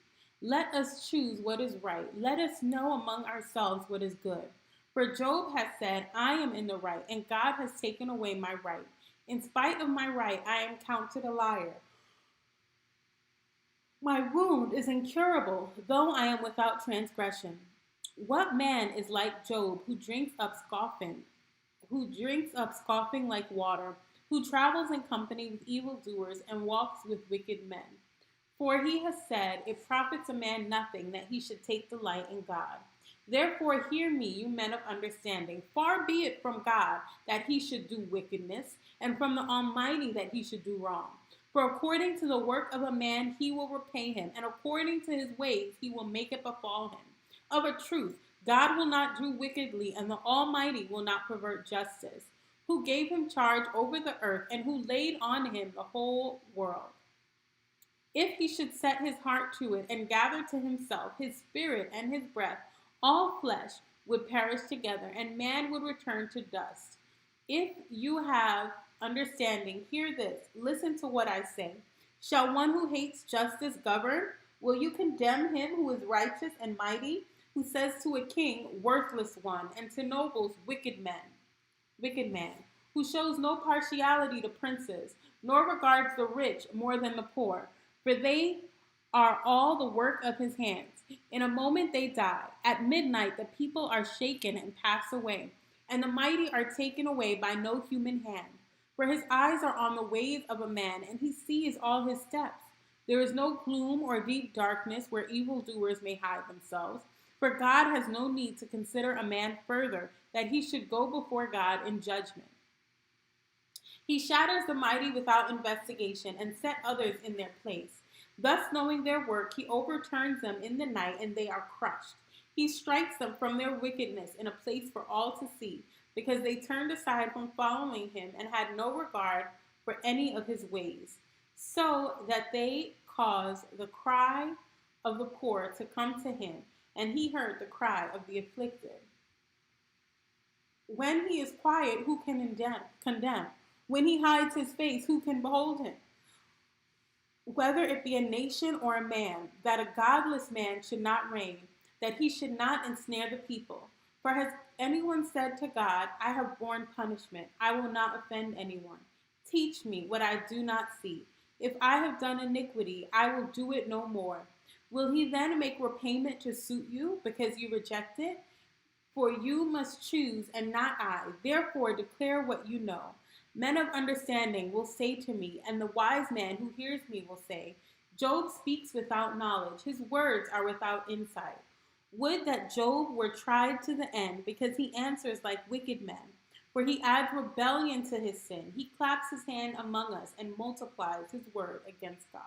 Let us choose what is right. Let us know among ourselves what is good. For Job has said, I am in the right, and God has taken away my right. In spite of my right, I am counted a liar. My wound is incurable, though I am without transgression. What man is like Job, who drinks up scoffing like water, who travels in company with evildoers and walks with wicked men? For he has said, it profits a man nothing that he should take delight in God. Therefore hear me, you men of understanding. Far be it from God that he should do wickedness, and from the Almighty that he should do wrong. For according to the work of a man he will repay him, and according to his ways he will make it befall him. Of a truth, God will not do wickedly, and the Almighty will not pervert justice, who gave him charge over the earth, and who laid on him the whole world. If he should set his heart to it, and gather to himself his spirit and his breath, all flesh would perish together, and man would return to dust. If you have understanding, hear this. Listen to what I say. Shall one who hates justice govern? Will you condemn him who is righteous and mighty, who says to a king, worthless one, and to nobles, wicked man, who shows no partiality to princes, nor regards the rich more than the poor, for they are all the work of his hands. In a moment they die. At midnight the people are shaken and pass away, and the mighty are taken away by no human hand. For his eyes are on the ways of a man, and he sees all his steps. There is no gloom or deep darkness where evildoers may hide themselves. For God has no need to consider a man further, that he should go before God in judgment. He shatters the mighty without investigation and set others in their place. Thus, knowing their work, he overturns them in the night, and they are crushed. He strikes them from their wickedness in a place for all to see, because they turned aside from following him and had no regard for any of his ways, so that they caused the cry of the poor to come to him, and he heard the cry of the afflicted. When he is quiet, who can condemn? When he hides his face, who can behold him? Whether it be a nation or a man, that a godless man should not reign, that he should not ensnare the people. For has anyone said to God, I have borne punishment, I will not offend anyone? Teach me what I do not see. If I have done iniquity, I will do it no more. Will he then make repayment to suit you, because you reject it? For you must choose, and not I. Therefore declare what you know. Men of understanding will say to me, and the wise man who hears me will say, Job speaks without knowledge, his words are without insight. Would that Job were tried to the end, because he answers like wicked men. For he adds rebellion to his sin. He claps his hand among us and multiplies his word against God.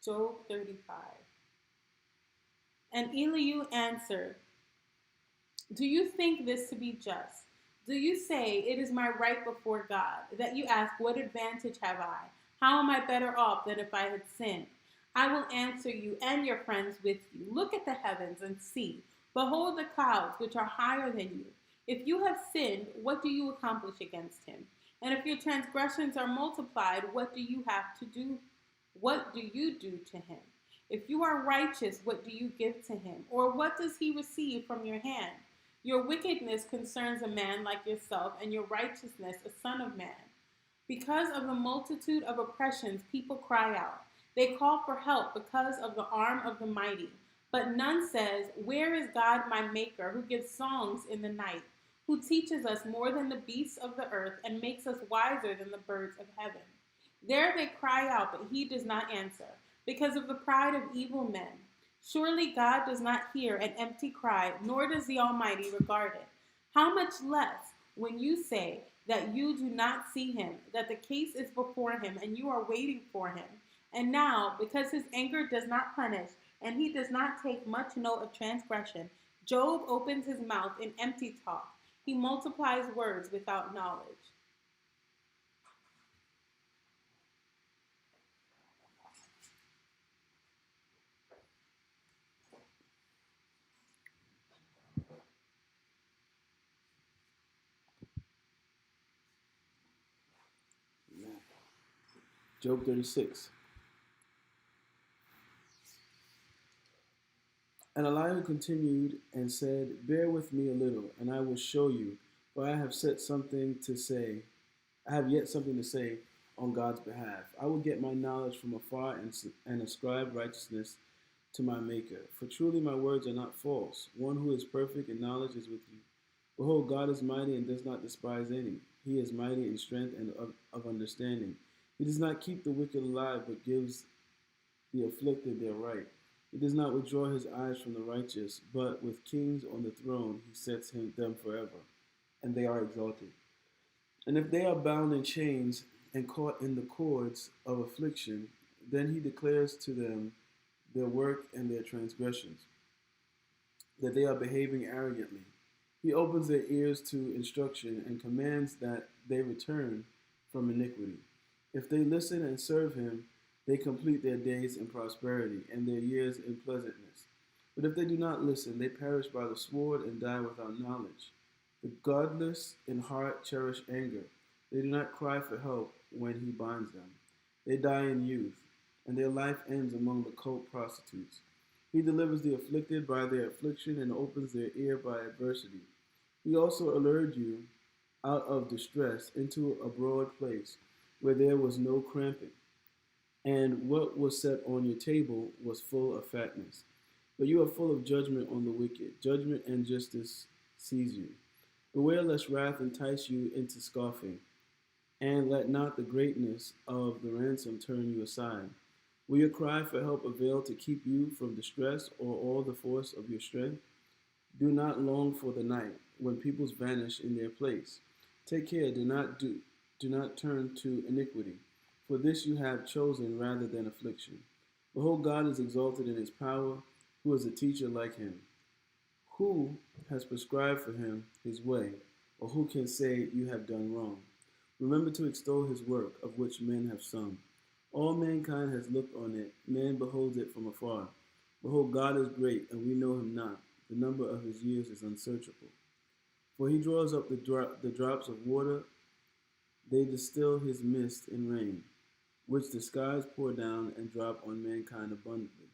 Job 35. And Elihu answered, do you think this to be just? Do you say, it is my right before God, that you ask, what advantage have I? How am I better off than if I had sinned? I will answer you and your friends with you. Look at the heavens and see. Behold the clouds, which are higher than you. If you have sinned, what do you accomplish against him? And if your transgressions are multiplied, what do you have to do? What do you do to him? If you are righteous, what do you give to him? Or what does he receive from your hand? Your wickedness concerns a man like yourself, and your righteousness a son of man. Because of the multitude of oppressions, people cry out. They call for help because of the arm of the mighty. But none says, where is God my maker, who gives songs in the night, who teaches us more than the beasts of the earth and makes us wiser than the birds of heaven? There they cry out, but he does not answer, because of the pride of evil men. Surely God does not hear an empty cry, nor does the Almighty regard it. How much less when you say that you do not see him, that the case is before him, and you are waiting for him. And now, because his anger does not punish, and he does not take much note of transgression, Job opens his mouth in empty talk. He multiplies words without knowledge. Job 36. And Elihu continued and said, bear with me a little, and I will show you, for I have yet something to say on God's behalf. I will get my knowledge from afar and ascribe righteousness to my Maker. For truly my words are not false. One who is perfect in knowledge is with you. Behold, God is mighty and does not despise any. He is mighty in strength and of understanding. He does not keep the wicked alive, but gives the afflicted their right. He does not withdraw his eyes from the righteous, but with kings on the throne he sets them forever, and they are exalted. And if they are bound in chains and caught in the cords of affliction, then he declares to them their work and their transgressions, that they are behaving arrogantly. He opens their ears to instruction and commands that they return from iniquity. If they listen and serve him, they complete their days in prosperity and their years in pleasantness. But if they do not listen, they perish by the sword and die without knowledge. The godless in heart cherish anger. They do not cry for help when he binds them. They die in youth, and their life ends among the cult prostitutes. He delivers the afflicted by their affliction and opens their ear by adversity. He also allured you out of distress into a broad place where there was no cramping, and what was set on your table was full of fatness. But you are full of judgment on the wicked. Judgment and justice seize you. Beware lest wrath entice you into scoffing, and let not the greatness of the ransom turn you aside. Will your cry for help avail to keep you from distress or all the force of your strength? Do not long for the night when peoples vanish in their place. Take care, do not turn to iniquity, for this you have chosen rather than affliction. Behold, God is exalted in his power, who is a teacher like him. Who has prescribed for him his way, or who can say you have done wrong? Remember to extol his work, of which men have sung. All mankind has looked on it, man beholds it from afar. Behold, God is great, and we know him not. The number of his years is unsearchable. For he draws up the drops of water, they distill his mist in rain, which the skies pour down and drop on mankind abundantly.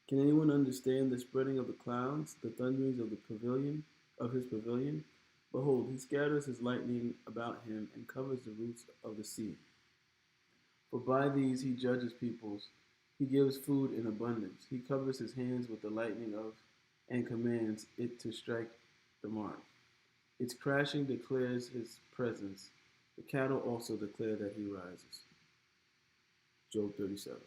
Can anyone understand the spreading of the clouds, the thunderings of the pavilion of his pavilion? Behold, he scatters his lightning about him and covers the roots of the sea. For by these he judges peoples, he gives food in abundance. He covers his hands with the lightning of and commands it to strike the mark. Its crashing declares his presence. The cattle also declare that he rises. Job 37.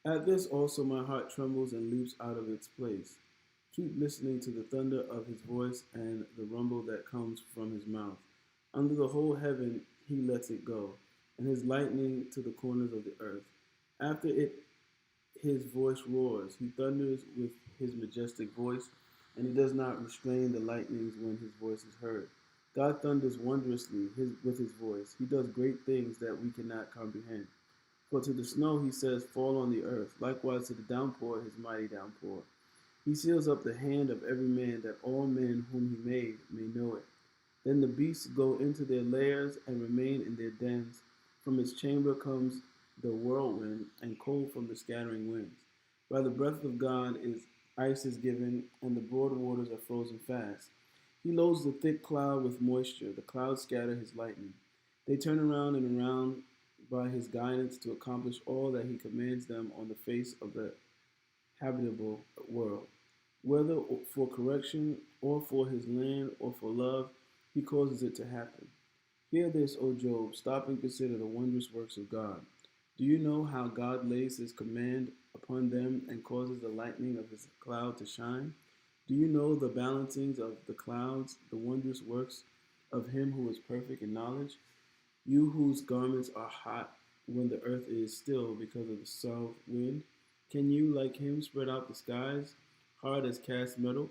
At this also my heart trembles and leaps out of its place. Keep listening to the thunder of his voice and the rumble that comes from his mouth. Under the whole heaven he lets it go, and his lightning to the corners of the earth. After it his voice roars, he thunders with his majestic voice, and he does not restrain the lightnings when his voice is heard. God thunders wondrously with his voice. He does great things that we cannot comprehend. For to the snow he says, fall on the earth, likewise to the downpour his mighty downpour. He seals up the hand of every man, that all men whom he made may know it. Then the beasts go into their lairs and remain in their dens. From his chamber comes the whirlwind, and cold from the scattering winds. By the breath of God ice is given, and the broad waters are frozen fast. He loads the thick cloud with moisture. The clouds scatter his lightning. They turn around and around by his guidance to accomplish all that he commands them on the face of the habitable world. Whether for correction, or for his land, or for love, he causes it to happen. Hear this, O Job, stop and consider the wondrous works of God. Do you know how God lays his command upon them and causes the lightning of his cloud to shine? Do you know the balancings of the clouds, the wondrous works of him who is perfect in knowledge? You whose garments are hot when the earth is still because of the south wind, can you, like him, spread out the skies, hard as cast metal,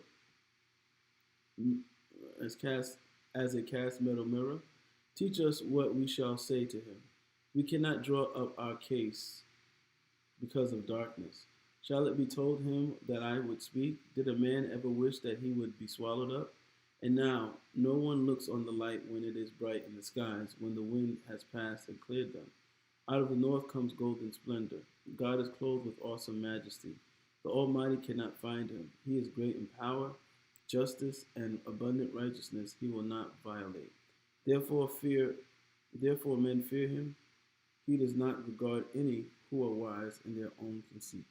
as a cast metal mirror? Teach us what we shall say to him. We cannot draw up our case because of darkness. Shall it be told him that I would speak? Did a man ever wish that he would be swallowed up? And now, no one looks on the light when it is bright in the skies, when the wind has passed and cleared them. Out of the north comes golden splendor. God is clothed with awesome majesty. The Almighty cannot find him. He is great in power, justice, and abundant righteousness he will not violate. Therefore men fear him. He does not regard any who are wise in their own conceit.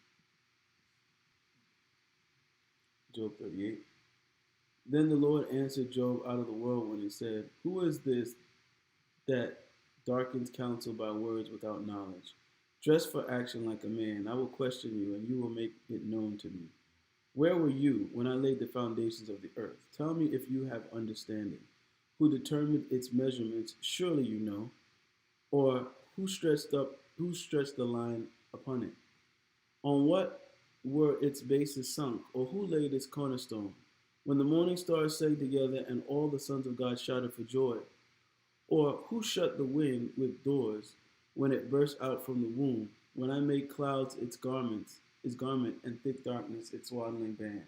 Job 38. Then the Lord answered Job out of the whirlwind and said, who is this that darkens counsel by words without knowledge? Dress for action like a man. I will question you, and you will make it known to me. Where were you when I laid the foundations of the earth? Tell me if you have understanding. Who determined its measurements? Surely you know. Or who stretched the line upon it? On what were its bases sunk, or who laid its cornerstone? When the morning stars sang together, and all the sons of God shouted for joy? Or who shut the wind with doors when it burst out from the womb? When I made clouds its garment, and thick darkness its swaddling band,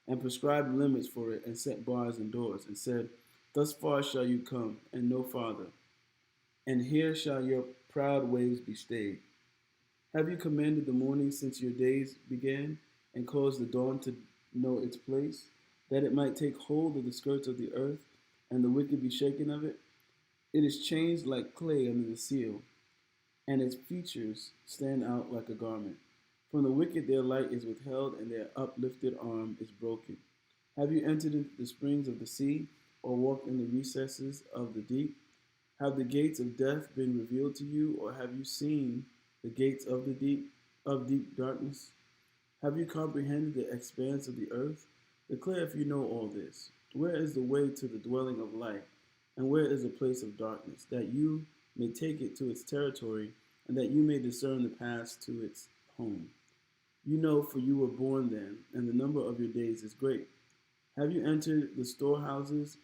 and prescribed limits for it, and set bars and doors, and said, thus far shall you come, and no farther, and here shall your proud waves be stayed. Have you commanded the morning since your days began, and caused the dawn to know its place, that it might take hold of the skirts of the earth, and the wicked be shaken of it? It is changed like clay under the seal, and its features stand out like a garment. From the wicked their light is withheld, and their uplifted arm is broken. Have you entered into the springs of the sea, or walked in the recesses of the deep? Have the gates of death been revealed to you, or have you seen the gates of the deep darkness? Have you comprehended the expanse of the earth? Declare if you know all this. Where is the way to the dwelling of light, and where is the place of darkness, that you may take it to its territory, and that you may discern the paths to its home? You know, for you were born then, and the number of your days is great. Have you entered the storehouses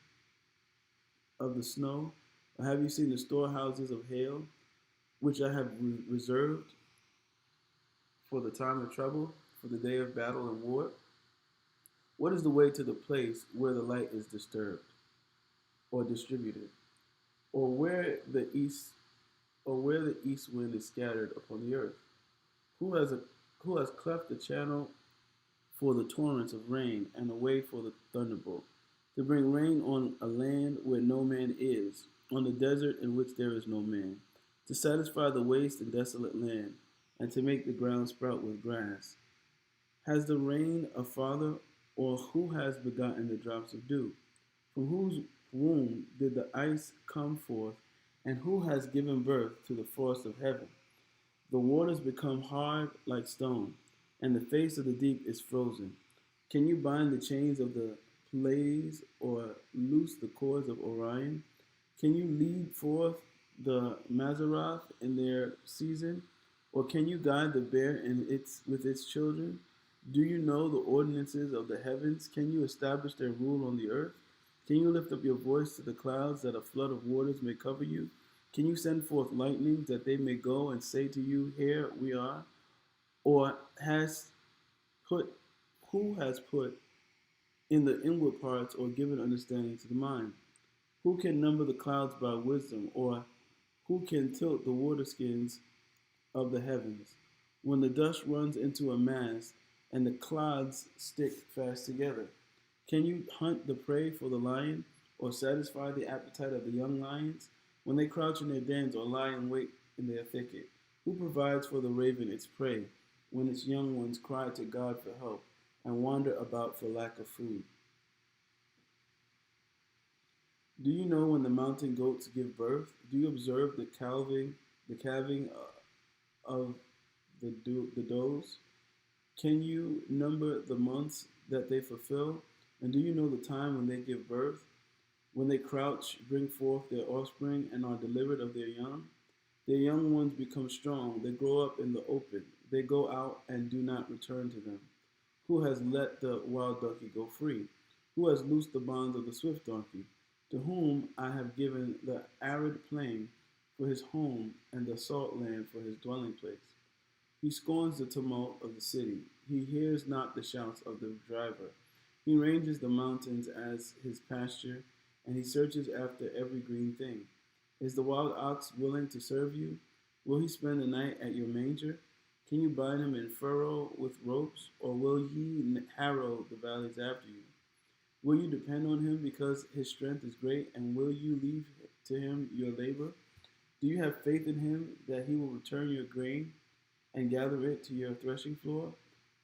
of the snow, or have you seen the storehouses of hail, which I have reserved for the time of trouble, for the day of battle and war? What is the way to the place where the light is disturbed or distributed, or where the east wind is scattered upon the earth? Who has cleft the channel for the torrents of rain, and a way for the thunderbolt, to bring rain on a land where no man is, on the desert in which there is no man, to satisfy the waste and desolate land, and to make the ground sprout with grass? Has the rain a father, or who has begotten the drops of dew? From whose womb did the ice come forth, and who has given birth to the frost of heaven? The waters become hard like stone, and the face of the deep is frozen. Can you bind the chains of the Pleiades, or loose the cords of Orion? Can you lead forth the Mazzaroth in their season, or can you guide the bear with its children? Do you know the ordinances of the heavens? Can you establish their rule on the earth? Can you lift up your voice to the clouds, that a flood of waters may cover you? Can you send forth lightnings, that they may go and say to you, here we are? Or who has put in the inward parts, or given understanding to the mind? Who can number the clouds by wisdom, or who can tilt the waterskins of the heavens? When the dust runs into a mass, and the clods stick fast together, can you hunt the prey for the lion, or satisfy the appetite of the young lions? When they crouch in their dens, or lie in wait in their thicket, who provides for the raven its prey, when its young ones cry to God for help, and wander about for lack of food? Do you know when the mountain goats give birth? Do you observe the calving of the does? Can you number the months that they fulfill? And do you know the time when they give birth? When they crouch, bring forth their offspring, and are delivered of their young? Their young ones become strong. They grow up in the open. They go out and do not return to them. Who has let the wild donkey go free? Who has loosed the bonds of the swift donkey? To whom I have given the arid plain for his home, and the salt land for his dwelling place. He scorns the tumult of the city. He hears not the shouts of the driver. He ranges the mountains as his pasture, and he searches after every green thing. Is the wild ox willing to serve you? Will he spend the night at your manger? Can you bind him in furrow with ropes, or will he harrow the valleys after you? Will you depend on him because his strength is great, and will you leave to him your labor? Do you have faith in him that he will return your grain and gather it to your threshing floor?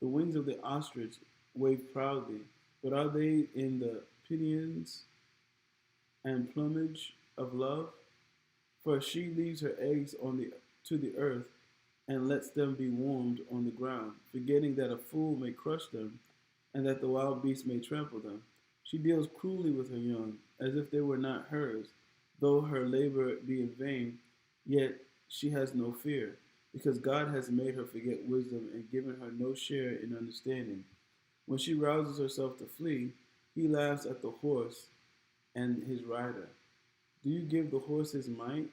The wings of the ostrich wave proudly, but are they in the pinions and plumage of love? For she leaves her eggs to the earth, and lets them be warmed on the ground, forgetting that a fool may crush them, and that the wild beast may trample them. She deals cruelly with her young, as if they were not hers. Though her labor be in vain, yet she has no fear, because God has made her forget wisdom, and given her no share in understanding. When she rouses herself to flee, he laughs at the horse and his rider. Do you give the horse his might?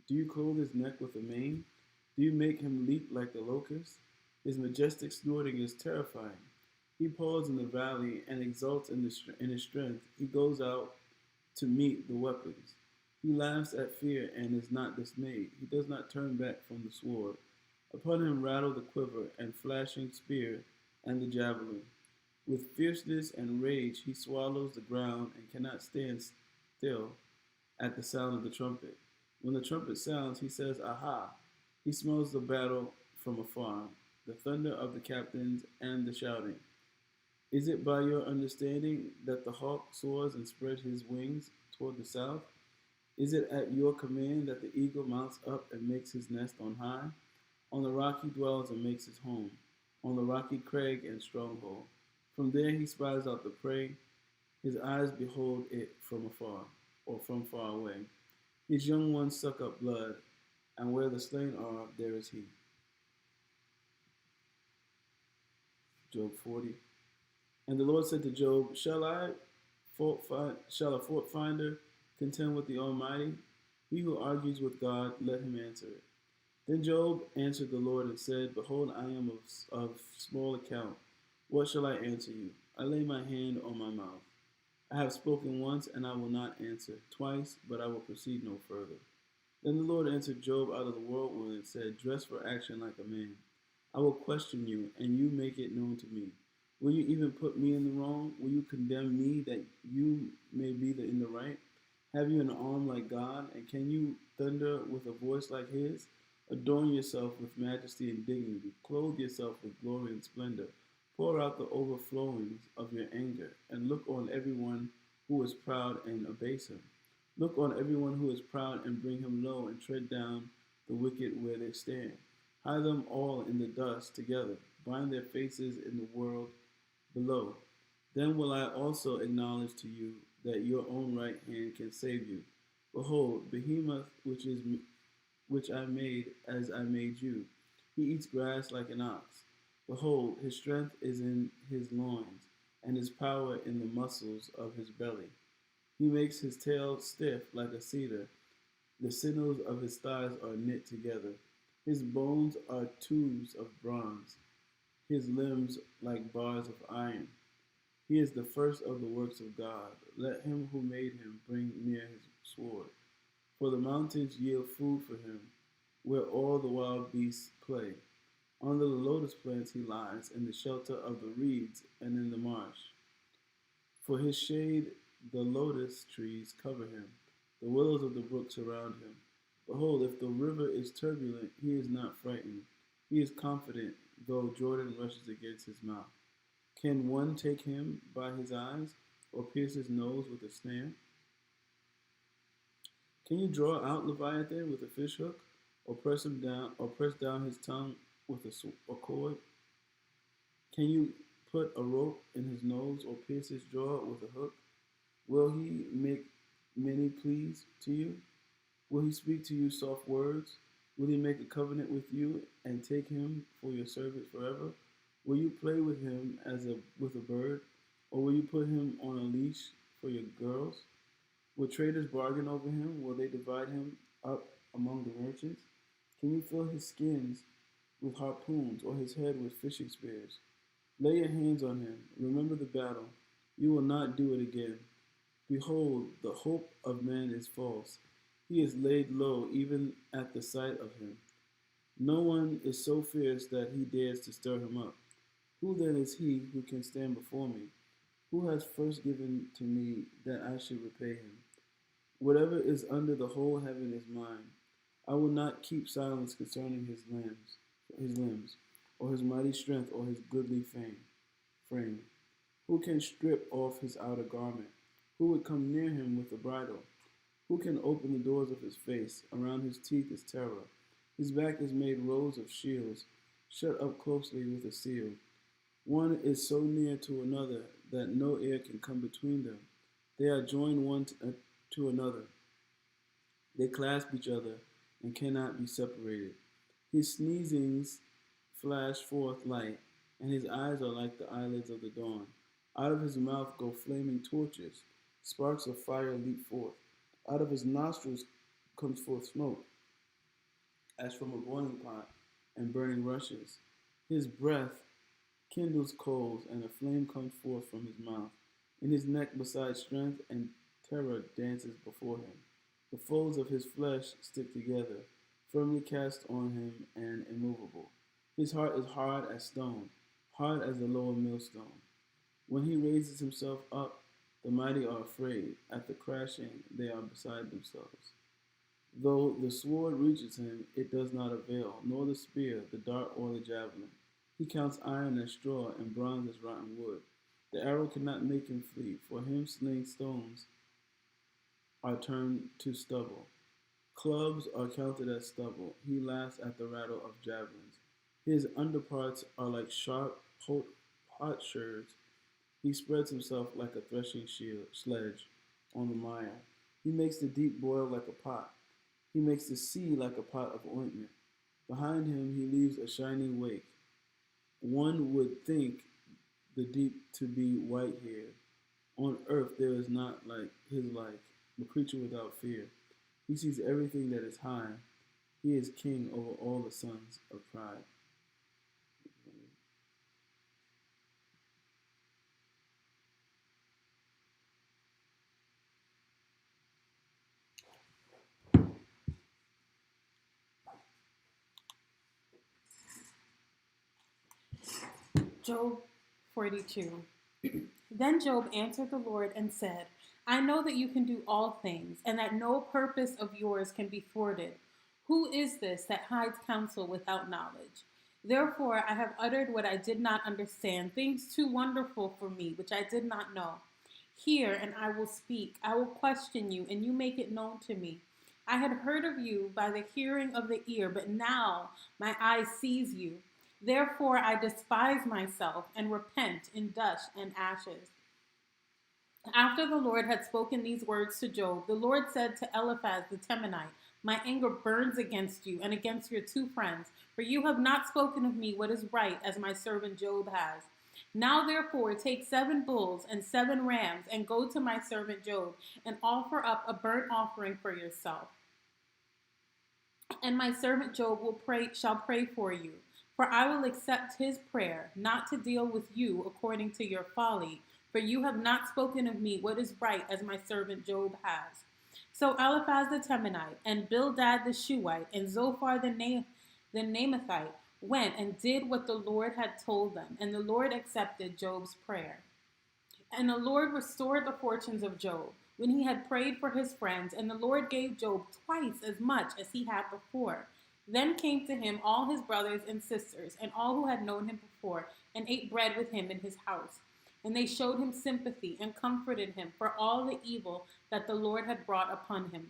Do you clothe his neck with a mane? Do you make him leap like the locust? His majestic snorting is terrifying. He paws in the valley and exults in his strength. He goes out to meet the weapons. He laughs at fear and is not dismayed. He does not turn back from the sword. Upon him rattle the quiver and flashing spear and the javelin. With fierceness and rage he swallows the ground and cannot stand still at the sound of the trumpet. When the trumpet sounds, he says, Aha! He smells the battle from afar, the thunder of the captains and the shouting. Is it by your understanding that the hawk soars and spreads his wings toward the south? Is it at your command that the eagle mounts up and makes his nest on high? On the rock he dwells and makes his home, on the rocky crag and stronghold. From there he spies out the prey. His eyes behold it from afar, or from far away. His young ones suck up blood, and where the slain are, there is he. Job 40. And the Lord said to Job, shall a fault finder contend with the Almighty? He who argues with God, let him answer it. Then Job answered the Lord and said, Behold, I am of small account. What shall I answer you? I lay my hand on my mouth. I have spoken once, and I will not answer, twice, but I will proceed no further. Then the Lord answered Job out of the whirlwind and said, Dress for action like a man. I will question you, and you make it known to me. Will you even put me in the wrong? Will you condemn me that you may be in the right? Have you an arm like God, and can you thunder with a voice like his? Adorn yourself with majesty and dignity. Clothe yourself with glory and splendor. Pour out the overflowings of your anger, and look on everyone who is proud and abase him. Look on everyone who is proud and bring him low, and tread down the wicked where they stand. Hide them all in the dust together. Bind their faces in the world below. Then will I also acknowledge to you that your own right hand can save you. Behold, Behemoth, which I made as I made you. He eats grass like an ox. Behold, his strength is in his loins, and his power in the muscles of his belly. He makes his tail stiff like a cedar. The sinews of his thighs are knit together. His bones are tubes of bronze, his limbs like bars of iron. He is the first of the works of God. Let him who made him bring near his sword. For the mountains yield food for him, where all the wild beasts play. Under the lotus plants he lies, in the shelter of the reeds and in the marsh. For his shade the lotus trees cover him, the willows of the brook surround him. Behold, if the river is turbulent, he is not frightened. He is confident, though Jordan rushes against his mouth. Can one take him by his eyes, or pierce his nose with a snare? Can you draw out Leviathan with a fishhook, or press him down, or press down his tongue with a cord? Can you put a rope in his nose, or pierce his jaw with a hook? Will he make many pleas to you? Will he speak to you soft words? Will he make a covenant with you and take him for your servant forever? Will you play with him with a bird, or will you put him on a leash for your girls? Will traders bargain over him? Will they divide him up among the merchants? Can you fill his skins with harpoons, or his head with fishing spears? Lay your hands on him. Remember the battle. You will not do it again. Behold, the hope of man is false. He is laid low even at the sight of him. No one is so fierce that he dares to stir him up. Who then is he who can stand before me? Who has first given to me that I should repay him? Whatever is under the whole heaven is mine. I will not keep silence concerning his limbs, or his mighty strength, or his goodly frame. Who can strip off his outer garment? Who would come near him with a bridle? Who can open the doors of his face? Around his teeth is terror. His back is made rows of shields, shut up closely with a seal. One is so near to another that no air can come between them. They are joined one to another. They clasp each other and cannot be separated. His sneezings flash forth light, and his eyes are like the eyelids of the dawn. Out of his mouth go flaming torches. Sparks of fire leap forth. Out of his nostrils comes forth smoke, as from a boiling pot and burning rushes. His breath kindles coals, and a flame comes forth from his mouth. In his neck, besides strength and terror, dances before him. The folds of his flesh stick together, firmly cast on him and immovable. His heart is hard as stone, hard as a lower millstone. When he raises himself up, the mighty are afraid. At the crashing, they are beside themselves. Though the sword reaches him, it does not avail, nor the spear, the dart, or the javelin. He counts iron as straw and bronze as rotten wood. The arrow cannot make him flee. For him, sling stones are turned to stubble. Clubs are counted as stubble. He laughs at the rattle of javelins. His underparts are like sharp potsherds. He spreads himself like a threshing sledge on the mire. He makes the deep boil like a pot. He makes the sea like a pot of ointment. Behind him he leaves a shining wake. One would think the deep to be white here. On earth there is not like his like, a creature without fear. He sees everything that is high. He is king over all the sons of pride. Job 42. Then Job answered the Lord and said, I know that you can do all things, and that no purpose of yours can be thwarted. Who is this that hides counsel without knowledge? Therefore I have uttered what I did not understand, things too wonderful for me, which I did not know. Hear, and I will speak. I will question you, and you make it known to me. I had heard of you by the hearing of the ear, but now my eye sees you. Therefore I despise myself and repent in dust and ashes. After the Lord had spoken these words to Job, the Lord said to Eliphaz the Temanite, My anger burns against you and against your two friends, for you have not spoken of me what is right, as my servant Job has. Now therefore take 7 bulls and 7 rams, and go to my servant Job, and offer up a burnt offering for yourself. And my servant Job shall pray for you. For I will accept his prayer, not to deal with you according to your folly, for you have not spoken of me what is right, as my servant Job has. So Eliphaz the Temanite, and Bildad the Shuhite, and Zophar the Naamathite went and did what the Lord had told them, and the Lord accepted Job's prayer. And the Lord restored the fortunes of Job, when he had prayed for his friends, and the Lord gave Job twice as much as he had before. Then came to him all his brothers and sisters, and all who had known him before, and ate bread with him in his house. And they showed him sympathy and comforted him for all the evil that the Lord had brought upon him.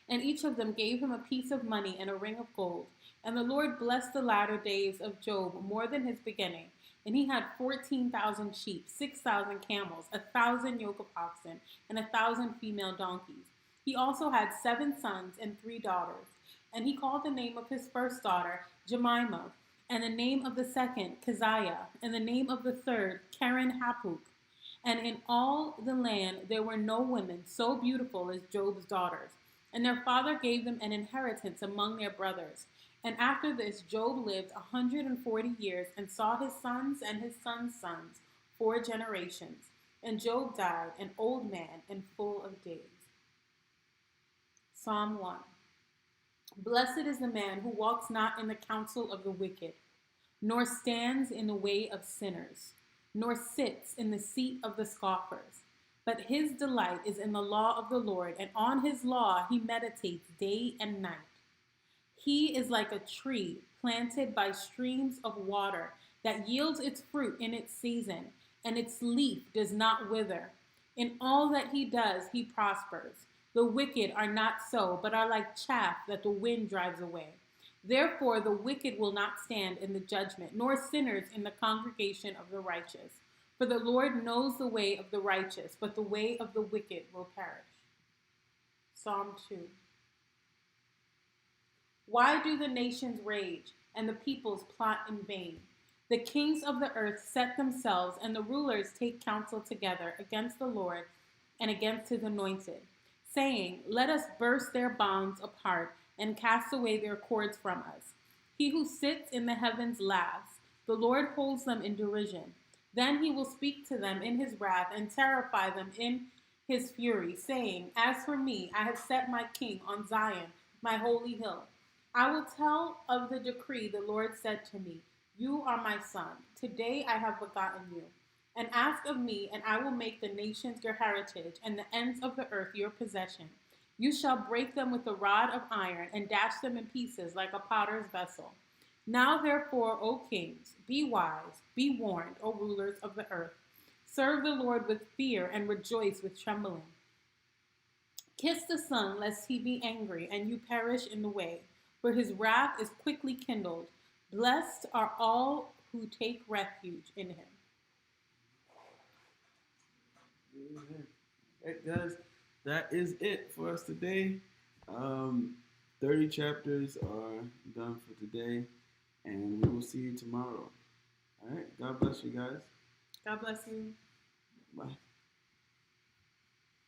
And each of them gave him a piece of money and a ring of gold. And the Lord blessed the latter days of Job more than his beginning. And he had 14,000 sheep, 6,000 camels, 1,000 yoke of oxen, and 1,000 female donkeys. He also had 7 sons and 3 daughters. And he called the name of his first daughter Jemimah, and the name of the second Keziah, and the name of the third Keren Hapuk. And in all the land there were no women so beautiful as Job's daughters. And their father gave them an inheritance among their brothers. And after this Job lived 140 years, and saw his sons and his sons' sons 4 generations. And Job died an old man and full of days. Psalm 1. Blessed is the man who walks not in the counsel of the wicked, nor stands in the way of sinners, nor sits in the seat of the scoffers. But his delight is in the law of the Lord, and on his law he meditates day and night. He is like a tree planted by streams of water that yields its fruit in its season, and its leaf does not wither. In all that he does, he prospers. The wicked are not so, but are like chaff that the wind drives away. Therefore the wicked will not stand in the judgment, nor sinners in the congregation of the righteous. For the Lord knows the way of the righteous, but the way of the wicked will perish. Psalm 2. Why do the nations rage, and the peoples plot in vain? The kings of the earth set themselves, and the rulers take counsel together against the Lord and against his anointed, saying, Let us burst their bonds apart and cast away their cords from us. He who sits in the heavens laughs. The Lord holds them in derision. Then he will speak to them in his wrath and terrify them in his fury, saying, As for me, I have set my king on Zion, my holy hill. I will tell of the decree the Lord said to me, You are my son. Today I have begotten you. And ask of me, and I will make the nations your heritage, and the ends of the earth your possession. You shall break them with a rod of iron, and dash them in pieces like a potter's vessel. Now therefore, O kings, be wise, be warned, O rulers of the earth. Serve the Lord with fear, and rejoice with trembling. Kiss the Son, lest he be angry, and you perish in the way, for his wrath is quickly kindled. Blessed are all who take refuge in him. Amen. Hey guys, that is it for us today. 30 chapters are done for today, and we will see you tomorrow. All right. God bless you guys. God bless you. Bye.